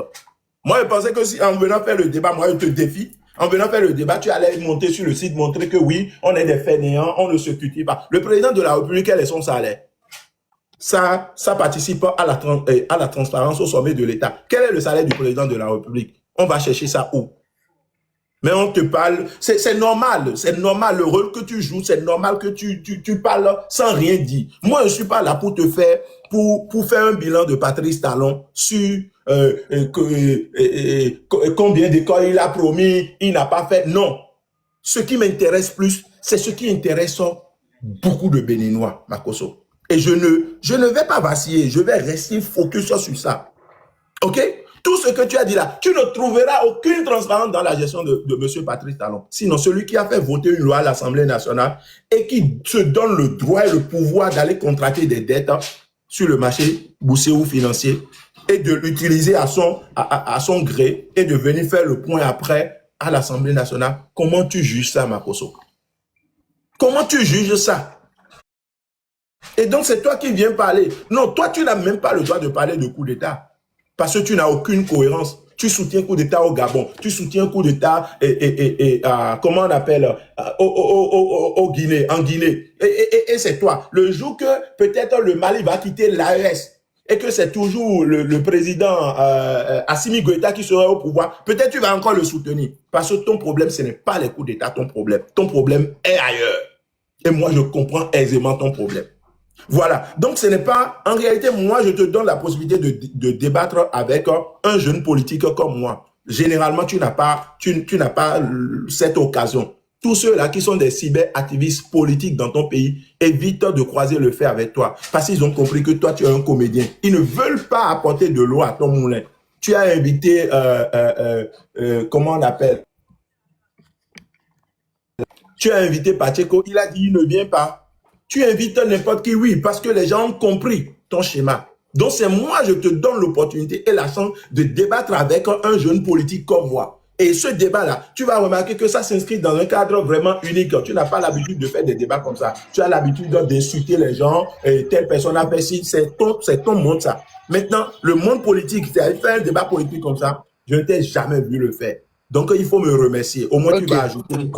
Speaker 9: Moi, je pensais que si, en venant faire le débat, moi, je te défie. En venant faire le débat, tu allais monter sur le site, montrer que oui, on est des fainéants, on ne se cultive pas. Le président de la République, quel est son salaire? Ça participe à la transparence au sommet de l'État. Quel est le salaire du président de la République? On va chercher ça où? Mais on te parle, c'est normal, le rôle que tu joues, c'est normal que tu parles sans rien dire. Moi, je suis pas là pour te faire, pour faire un bilan de Patrice Talon sur combien d'écoles il a promis, il n'a pas fait. Non. Ce qui m'intéresse plus, c'est ce qui intéresse beaucoup de Béninois, Makoso. Et je ne vais pas vaciller, je vais rester focus sur ça. OK? Tout ce que tu as dit là, tu ne trouveras aucune transparence dans la gestion de M. Patrice Talon. Sinon, celui qui a fait voter une loi à l'Assemblée nationale et qui se donne le droit et le pouvoir d'aller contracter des dettes sur le marché boursier ou financier et de l'utiliser à son gré et de venir faire le point après à l'Assemblée nationale. Comment tu juges ça, Makoso? Comment tu juges ça? Et donc, c'est toi qui viens parler. Non, toi, tu n'as même pas le droit de parler de coup d'État. Parce que tu n'as aucune cohérence. Tu soutiens coup d'État au Gabon. Tu soutiens coup d'État comment on appelle en Guinée. Et c'est toi. Le jour que peut-être le Mali va quitter l'AES et que c'est toujours le président Assimi Goïta qui sera au pouvoir, peut-être tu vas encore le soutenir. Parce que ton problème, ce n'est pas les coups d'État, ton problème. Ton problème est ailleurs. Et moi, je comprends aisément ton problème. Voilà. Donc, ce n'est pas... En réalité, moi, je te donne la possibilité de débattre avec un jeune politique comme moi. Généralement, tu n'as pas cette occasion. Tous ceux-là qui sont des cyber-activistes politiques dans ton pays évitent de croiser le fer avec toi. Parce qu'ils ont compris que toi, tu es un comédien. Ils ne veulent pas apporter de l'eau à ton moulin. Tu as invité... comment on appelle? Tu as invité Pacheco. Il a dit, il ne vient pas. Tu invites n'importe qui, oui, parce que les gens ont compris ton schéma. Donc, c'est moi, je te donne l'opportunité et la chance de débattre avec un jeune politique comme moi. Et ce débat-là, tu vas remarquer que ça s'inscrit dans un cadre vraiment unique. Tu n'as pas l'habitude de faire des débats comme ça. Tu as l'habitude d'insulter les gens, et telle personne a fait ci, c'est ton monde, ça. Maintenant, le monde politique, tu as fait un débat politique comme ça, je ne t'ai jamais vu le faire. Donc, il faut me remercier. Au moins, tu vas ajouter.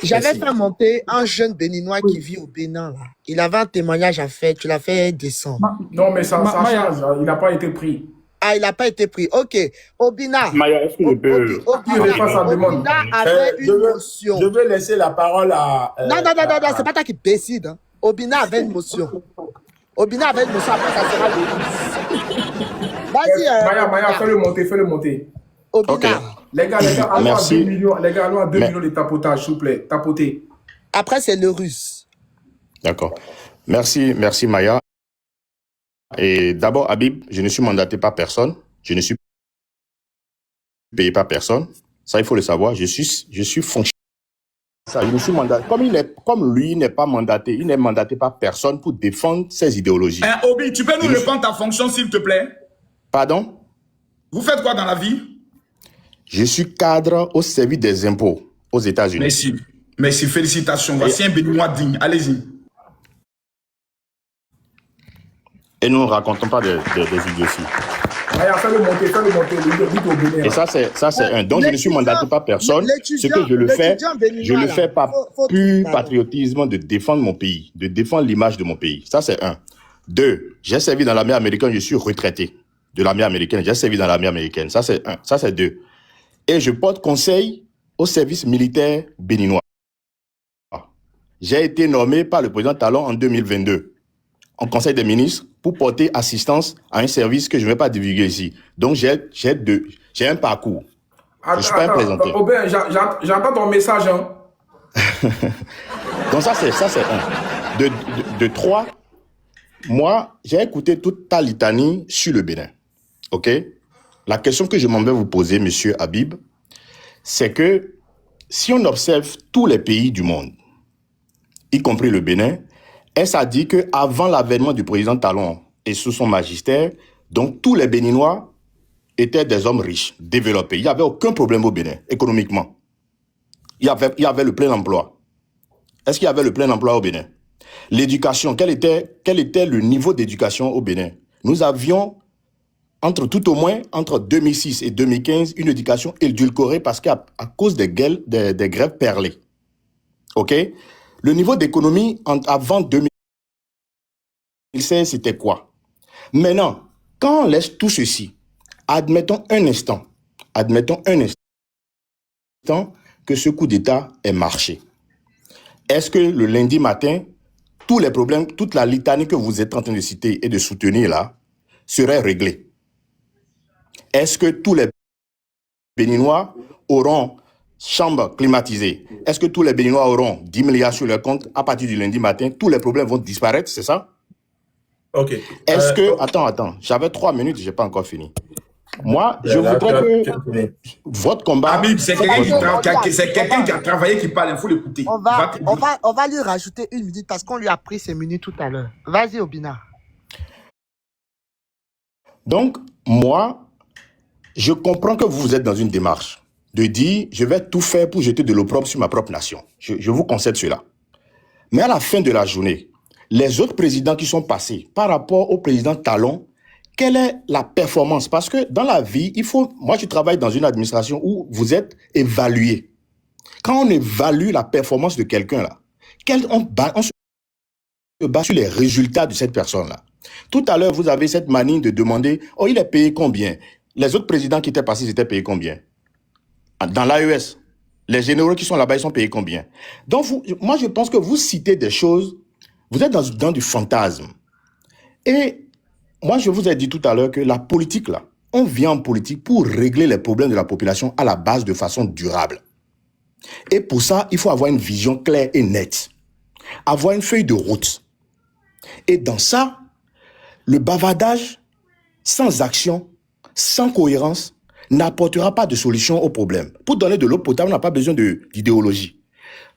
Speaker 3: J'avais fait monter un jeune Béninois qui vit au Bénin. Là. Il avait un témoignage à faire. Tu l'as fait descendre.
Speaker 6: Non, mais ça change. Il n'a pas été pris.
Speaker 3: Ah, il n'a pas été pris. OK. Obina.
Speaker 5: Maya, est-ce que je peux...
Speaker 3: Obina avait une motion.
Speaker 9: Je veux laisser la parole à...
Speaker 3: Non, c'est pas toi qui décide. Hein. Obina avait une motion. Obina avait une motion. Après, ça sera le... Vas-y.
Speaker 6: Maya, fais-le monter.
Speaker 3: Obina.
Speaker 6: Okay. Les gars, allons à 2 millions, millions de tapotage, s'il vous plaît. Tapotez.
Speaker 3: Après, c'est le russe.
Speaker 10: D'accord. Merci Maya. Et d'abord, Habib, je ne suis mandaté par personne. Je ne suis payé par personne. Ça, il faut le savoir. Je suis fonctionnaire. Ça, je ne suis mandaté. Comme lui n'est pas mandaté, il n'est mandaté par personne pour défendre ses idéologies.
Speaker 4: Obi, tu peux nous répondre ta fonction, s'il te plaît?
Speaker 10: Pardon?
Speaker 4: Vous faites quoi dans la vie?
Speaker 10: Je suis cadre au service des impôts aux États-Unis.
Speaker 4: Merci, félicitations. Voici un Béninois digne. Allez-y.
Speaker 10: Et nous ne racontons pas des idioties.
Speaker 6: Fais-le monter.
Speaker 10: Et ça, c'est un. Donc, je ne suis mandaté par personne. Ce que je le fais par pur patriotisme de défendre mon pays, de défendre l'image de mon pays. Ça, c'est un. 2, j'ai servi dans l'armée américaine, je suis retraité de l'armée américaine. J'ai servi dans l'armée américaine. Ça, c'est un. Ça, c'est 2. Et je porte conseil au service militaire béninois. J'ai été nommé par le président Talon en 2022. en Conseil des ministres pour porter assistance à un service que je ne vais pas divulguer ici. Donc, j'ai un parcours. Je ne suis pas un présenteur.
Speaker 6: Aubin, j'entends ton message. Hein.
Speaker 10: Donc, ça, c'est un. De trois, moi, j'ai écouté toute ta litanie sur le Bénin. OK? La question que je m'en vais vous poser, monsieur Habib, c'est que si on observe tous les pays du monde, y compris le Bénin, est-ce a dit qu'avant l'avènement du président Talon et sous son magistère, donc tous les Béninois étaient des hommes riches, développés. Il n'y avait aucun problème au Bénin, économiquement. Il y avait le plein emploi. Est-ce qu'il y avait le plein emploi au Bénin? L'éducation, quel était le niveau d'éducation au Bénin? Nous avions, tout au moins, entre 2006 et 2015, une éducation édulcorée parce qu'à cause des grèves perlées. OK? Le niveau d'économie avant 2016, c'était quoi? Maintenant, quand on laisse tout ceci, admettons un instant que ce coup d'État ait marché. Est-ce que le lundi matin, tous les problèmes, toute la litanie que vous êtes en train de citer et de soutenir là, seraient réglés? Est-ce que tous les Béninois auront chambre climatisée? Est-ce que tous les Béninois auront 10 milliards sur leur compte à partir du lundi matin? Tous les problèmes vont disparaître, c'est ça?
Speaker 5: Ok.
Speaker 10: Est-ce que... Attends, j'avais 3 minutes, je n'ai pas encore fini. Moi, je voudrais que votre combat...
Speaker 4: Habib, c'est quelqu'un qui a travaillé, qui parle, il faut l'écouter.
Speaker 3: On va lui rajouter 1 minute parce qu'on lui a pris ses minutes tout à l'heure. Vas-y, Obina.
Speaker 10: Donc, moi, je comprends que vous êtes dans une démarche de dire, je vais tout faire pour jeter de l'opprobre sur ma propre nation. Je vous concède cela. Mais à la fin de la journée, les autres présidents qui sont passés, par rapport au président Talon, quelle est la performance? Parce que dans la vie, moi je travaille dans une administration où vous êtes évalué. Quand on évalue la performance de quelqu'un là, on se bat sur les résultats de cette personne-là. Tout à l'heure, vous avez cette manie de demander, oh, il est payé combien? Les autres présidents qui étaient passés, ils étaient payés combien? Dans l'AES, les généraux qui sont là-bas, ils sont payés combien? Donc, moi, je pense que vous citez des choses, vous êtes dans du fantasme. Et moi, je vous ai dit tout à l'heure que la politique, là, on vient en politique pour régler les problèmes de la population à la base de façon durable. Et pour ça, il faut avoir une vision claire et nette. Avoir une feuille de route. Et dans ça, le bavardage, sans action, sans cohérence, n'apportera pas de solution au problème. Pour donner de l'eau potable, on n'a pas besoin d'idéologie.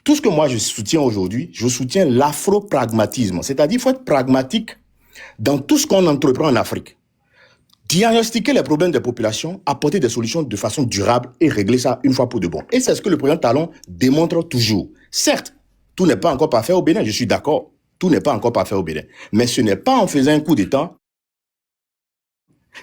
Speaker 10: Tout ce que moi je soutiens aujourd'hui, je soutiens l'afro-pragmatisme. C'est-à-dire qu'il faut être pragmatique dans tout ce qu'on entreprend en Afrique. Diagnostiquer les problèmes des populations, apporter des solutions de façon durable et régler ça une fois pour de bon. Et c'est ce que le président Talon démontre toujours. Certes, tout n'est pas encore parfait au Bénin, je suis d'accord. Tout n'est pas encore parfait au Bénin. Mais ce n'est pas en faisant un coup d'État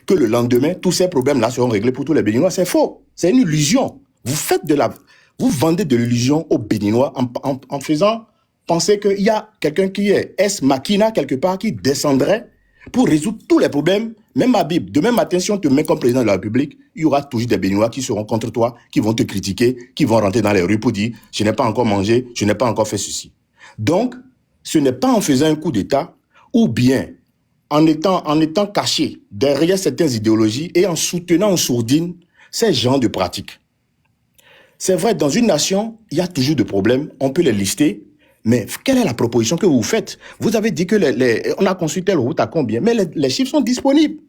Speaker 10: que le lendemain, tous ces problèmes-là seront réglés pour tous les Béninois. C'est faux. C'est une illusion. Vous vendez de l'illusion aux Béninois en faisant penser qu'il y a quelqu'un qui est machina quelque part qui descendrait pour résoudre tous les problèmes. Même Habib, demain matin, si on te met comme président de la République, il y aura toujours des Béninois qui seront contre toi, qui vont te critiquer, qui vont rentrer dans les rues pour dire « je n'ai pas encore mangé, je n'ai pas encore fait ceci ». Donc, ce n'est pas en faisant un coup d'État ou bien en étant caché derrière certaines idéologies et en soutenant en sourdine ces genres de pratiques. C'est vrai, dans une nation, il y a toujours des problèmes, on peut les lister, mais quelle est la proposition que vous faites? Vous avez dit que on a construit telle route à combien? Mais les chiffres sont disponibles.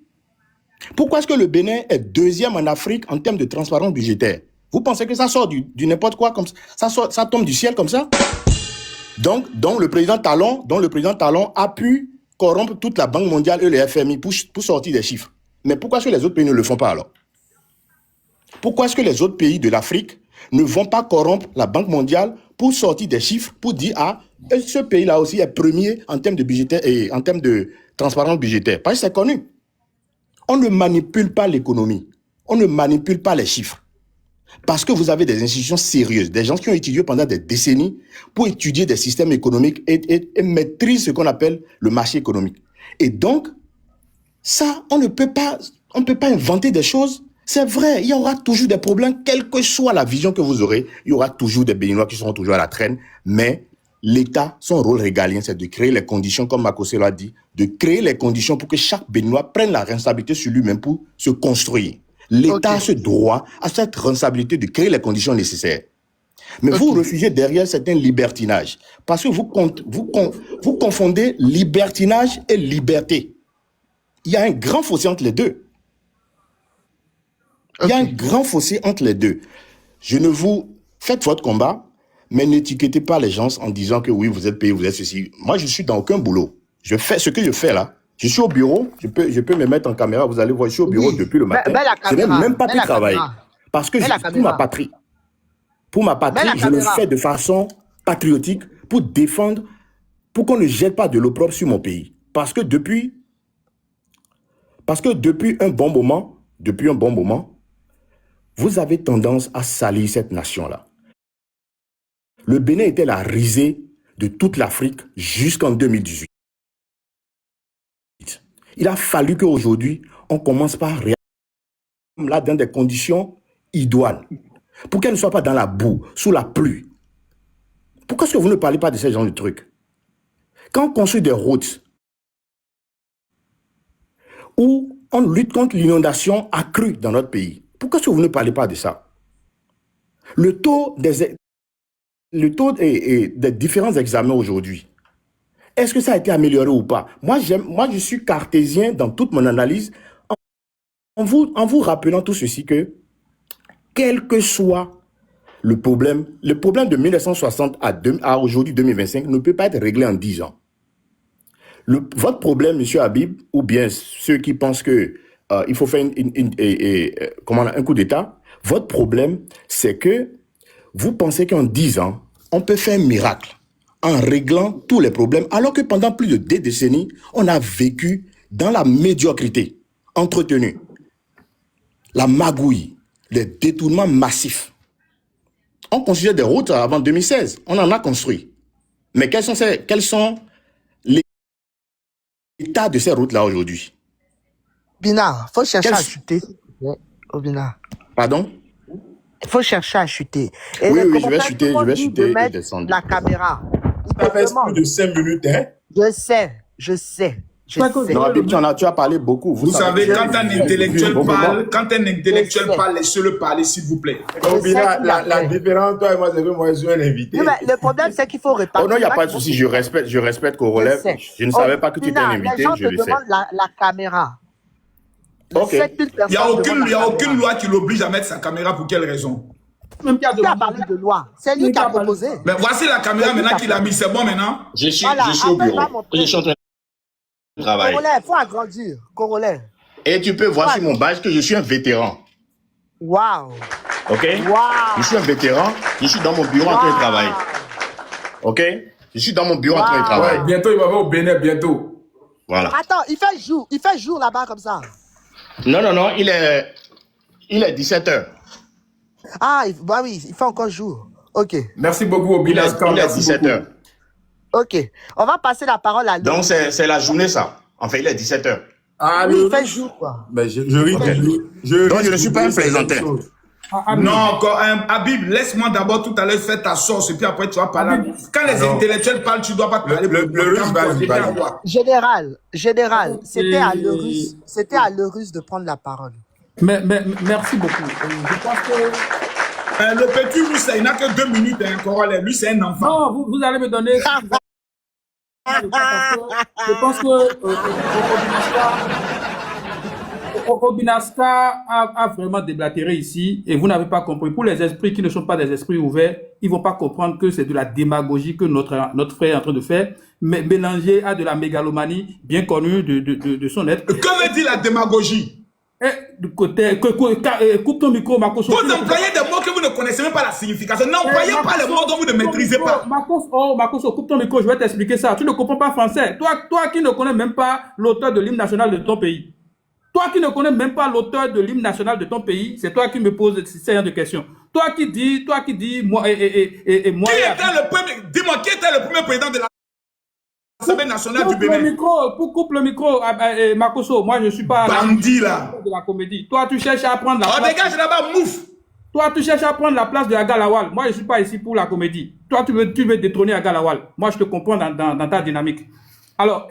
Speaker 10: Pourquoi est-ce que le Bénin est deuxième en Afrique en termes de transparence budgétaire? Vous pensez que ça sort du n'importe quoi comme ça? Ça tombe du ciel comme ça? Donc le président Talon a pu corrompre toute la Banque mondiale et le FMI pour sortir des chiffres. Mais pourquoi est-ce que les autres pays ne le font pas alors? Pourquoi est-ce que les autres pays de l'Afrique ne vont pas corrompre la Banque mondiale pour sortir des chiffres, pour dire, ah, ce pays-là aussi est premier en termes de budgétaire et en termes de transparence budgétaire? Parce que c'est connu. On ne manipule pas l'économie. On ne manipule pas les chiffres. Parce que vous avez des institutions sérieuses, des gens qui ont étudié pendant des décennies pour étudier des systèmes économiques et maîtrisent ce qu'on appelle le marché économique. Et donc, ça, on ne peut pas inventer des choses. C'est vrai, il y aura toujours des problèmes, quelle que soit la vision que vous aurez. Il y aura toujours des Béninois qui seront toujours à la traîne. Mais l'État, son rôle régalien, c'est de créer les conditions, comme Makosso l'a dit, de créer les conditions pour que chaque Béninois prenne la responsabilité sur lui-même pour se construire. L'État a ce droit, a cette responsabilité de créer les conditions nécessaires. Mais vous refugez derrière certains libertinages. Parce que vous confondez libertinage et liberté. Il y a un grand fossé entre les deux. Il y a un grand fossé entre les deux. Faites votre combat, mais n'étiquetez pas les gens en disant que oui, vous êtes payé, vous êtes ceci. Moi, je suis dans aucun boulot. Je fais ce que je fais là. Je suis au bureau, je peux me mettre en caméra, vous allez voir, je suis au bureau depuis le matin. Je n'ai même pas pu travailler. Parce que pour ma patrie. Pour ma patrie, je le fais de façon patriotique pour défendre, pour qu'on ne jette pas de l'opprobre sur mon pays. Parce que depuis un bon moment, vous avez tendance à salir cette nation-là. Le Bénin était la risée de toute l'Afrique jusqu'en 2018. Il a fallu qu'aujourd'hui, on commence par là dans des conditions idoines. Pour qu'elle ne soit pas dans la boue, sous la pluie. Pourquoi est-ce que vous ne parlez pas de ce genre de trucs? Quand on construit des routes où on lutte contre l'inondation accrue dans notre pays, pourquoi est-ce que vous ne parlez pas de ça? Le taux des différents examens aujourd'hui, est-ce que ça a été amélioré ou pas? Moi, je suis cartésien dans toute mon analyse en vous rappelant tout ceci que quel que soit le problème de 1960 à aujourd'hui 2025 ne peut pas être réglé en 10 ans. Votre problème, M. Habib, ou bien ceux qui pensent que il faut faire un coup d'État, votre problème, c'est que vous pensez qu'en 10 ans, on peut faire un miracle en réglant tous les problèmes, alors que pendant plus de 2 décennies, on a vécu dans la médiocrité, entretenue, la magouille, les détournements massifs. On construisait des routes avant 2016. On en a construit. Mais quels sont les états de ces routes-là aujourd'hui?
Speaker 3: Bina, il faut chercher à chuter. Oh, Bina.
Speaker 10: Pardon?
Speaker 3: Il faut chercher à chuter. Et
Speaker 10: oui, je vais chuter et descendre.
Speaker 3: La caméra.
Speaker 5: Ça fait plus de 5 minutes, hein?
Speaker 3: Je sais.
Speaker 10: Non, Habib, tu as parlé beaucoup.
Speaker 4: Vous savez, quand un intellectuel parle, laissez-le parler, s'il vous plaît.
Speaker 5: La différence, toi et moi, c'est que moi, je suis un invité.
Speaker 3: Mais le problème, c'est qu'il faut répartir.
Speaker 10: Oh non, il n'y a pas de souci, je respecte qu'on relève. Je ne savais pas que tu étais un invité, je le sais.
Speaker 3: La caméra.
Speaker 10: Ok.
Speaker 4: Il n'y a aucune loi qui l'oblige à mettre sa caméra. Pour quelle raison?
Speaker 3: Qui a parlé de loi? C'est lui qui a proposé.
Speaker 4: Mais voici la caméra maintenant qu'il a mis. C'est bon maintenant?
Speaker 10: Je suis au bureau. Je suis en train de travailler.
Speaker 3: Corollaire, il faut agrandir. Corollaire.
Speaker 10: Et tu peux voir sur mon badge que je suis un vétéran.
Speaker 3: Waouh.
Speaker 10: Ok?
Speaker 3: Wow.
Speaker 10: Je suis un vétéran. Je suis dans mon bureau en train de travailler. Ok? Je suis dans mon bureau en train de travailler.
Speaker 6: Ouais, bientôt, il va voir au Bénin, bientôt.
Speaker 10: Voilà.
Speaker 3: Attends, il fait jour là-bas comme ça.
Speaker 10: Non, il est 17h.
Speaker 3: Ah, bah oui, il fait encore jour. Ok.
Speaker 6: Merci beaucoup, Obina.
Speaker 10: Il est 17h.
Speaker 3: Ok. On va passer la parole à lui.
Speaker 10: Donc, c'est la journée, ça. Enfin, il est 17h.
Speaker 3: Ah, oui, il fait jour, quoi.
Speaker 5: Mais je ris.
Speaker 10: Donc, je ne suis pas un plaisantin.
Speaker 4: Non, encore Habib, laisse-moi d'abord tout à l'heure faire ta sauce et puis après tu vas parler. Quand les intellectuels parlent, tu ne dois pas parler.
Speaker 5: Le russe va.
Speaker 3: Général, c'était à l'Eurus de prendre la parole.
Speaker 1: Mais merci beaucoup. Je pense que...
Speaker 4: le petit russe, il n'a que 2 minutes encore. Lui, c'est un enfant.
Speaker 1: Non, vous allez me donner... Je pense que Obinaska a vraiment déblatéré ici et vous n'avez pas compris. Pour les esprits qui ne sont pas des esprits ouverts, ils ne vont pas comprendre que c'est de la démagogie que notre frère est en train de faire, mais mélangé à de la mégalomanie bien connue de son être.
Speaker 4: Que veut dire la démagogie?
Speaker 1: Coupe ton micro, Makosso.
Speaker 4: Vous employez des mots que vous ne connaissez même pas la signification. N'employez pas les mots dont vous ne maîtrisez pas.
Speaker 1: Makosso, coupe ton micro, je vais t'expliquer ça. Tu ne comprends pas français. Toi qui ne connais même pas l'auteur de l'hymne national de ton pays. Toi qui ne connais même pas l'auteur de l'hymne national de ton pays, c'est toi qui me poses ce genre de questions. Toi qui dis, moi moi.
Speaker 4: Qui était le premier? Dis-moi, qui était le premier président de l'Assemblée nationale du Bénin?
Speaker 1: Coupe le micro, Makosso. Moi, je ne suis pas
Speaker 4: bandit là.
Speaker 1: De la comédie. Toi, tu cherches à prendre la place.
Speaker 4: Dégage là-bas, mouf.
Speaker 1: Toi, tu cherches à prendre la place de Agalawal. Moi, je ne suis pas ici pour la comédie. toi, tu veux détrôner Agalawal. Moi, je te comprends dans ta dynamique. Alors,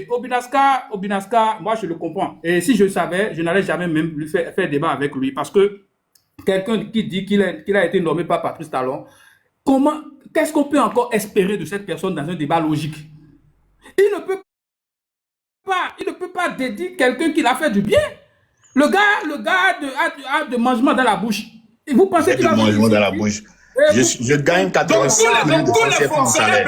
Speaker 1: Obinaska, moi, je le comprends. Et si je le savais, je n'allais jamais même lui faire débat avec lui. Parce que quelqu'un qui dit qu'il a été nommé par Patrice Talon, qu'est-ce qu'on peut encore espérer de cette personne dans un débat logique? Il ne peut pas dédier quelqu'un qui l'a fait du bien. Le gars a de mangement dans la bouche. Et vous pensez qu'il a
Speaker 10: mangement dans la bouche? Je gagne 85 000 de conseils pour mon salaire.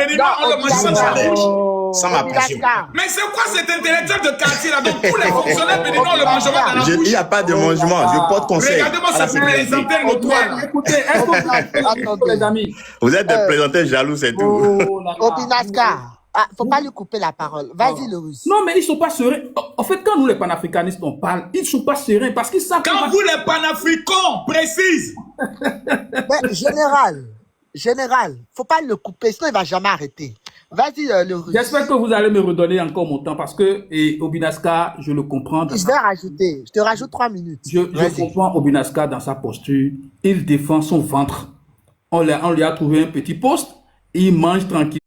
Speaker 10: Sans ma pension.
Speaker 4: Mais c'est quoi cet intellectuel de quartier là? Donc tous les fonctionnaires béninois le mangement dans la bouche.
Speaker 10: Il n'y a pas de mangement, je porte conseil.
Speaker 4: Regardez-moi ça pour les antennes notoires.
Speaker 1: Écoutez, est-ce que vous les amis?
Speaker 10: Vous êtes des présenteurs jaloux, c'est tout.
Speaker 3: Obinaska. Ah, faut pas lui couper la parole. Vas-y, le russe.
Speaker 1: Non, mais ils sont pas sereins. En fait, quand nous, les panafricanistes, on parle, ils sont pas sereins parce qu'ils savent...
Speaker 4: Quand vous, les panafricains, précise.
Speaker 3: Mais, général, faut pas le couper, sinon il va jamais arrêter. Vas-y, le russe.
Speaker 1: J'espère que vous allez me redonner encore mon temps parce que Obinaska, je le comprends.
Speaker 3: Je vais rajouter. Je te rajoute 3 minutes.
Speaker 1: Je comprends Obinaska dans sa posture. Il défend son ventre. On lui a trouvé un petit poste. Il mange tranquillement.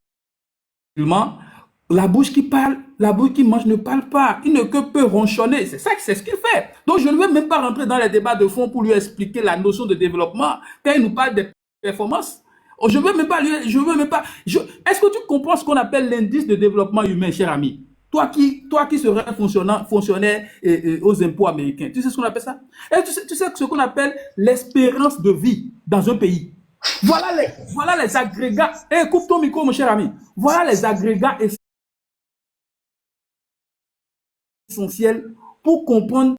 Speaker 1: La bouche qui parle, la bouche qui mange ne parle pas. Il ne peut ronchonner. C'est ce qu'il fait. Donc, je ne veux même pas rentrer dans les débats de fond pour lui expliquer la notion de développement. Quand il nous parle des performances, je veux même pas. Est-ce que tu comprends ce qu'on appelle l'indice de développement humain, cher ami? Toi qui serais fonctionnaire aux impôts américains, tu sais ce qu'on appelle ça? Et tu sais ce qu'on appelle l'espérance de vie dans un pays. Voilà les agrégats. Coupe ton micro, mon cher ami. Voilà les agrégats essentiels pour comprendre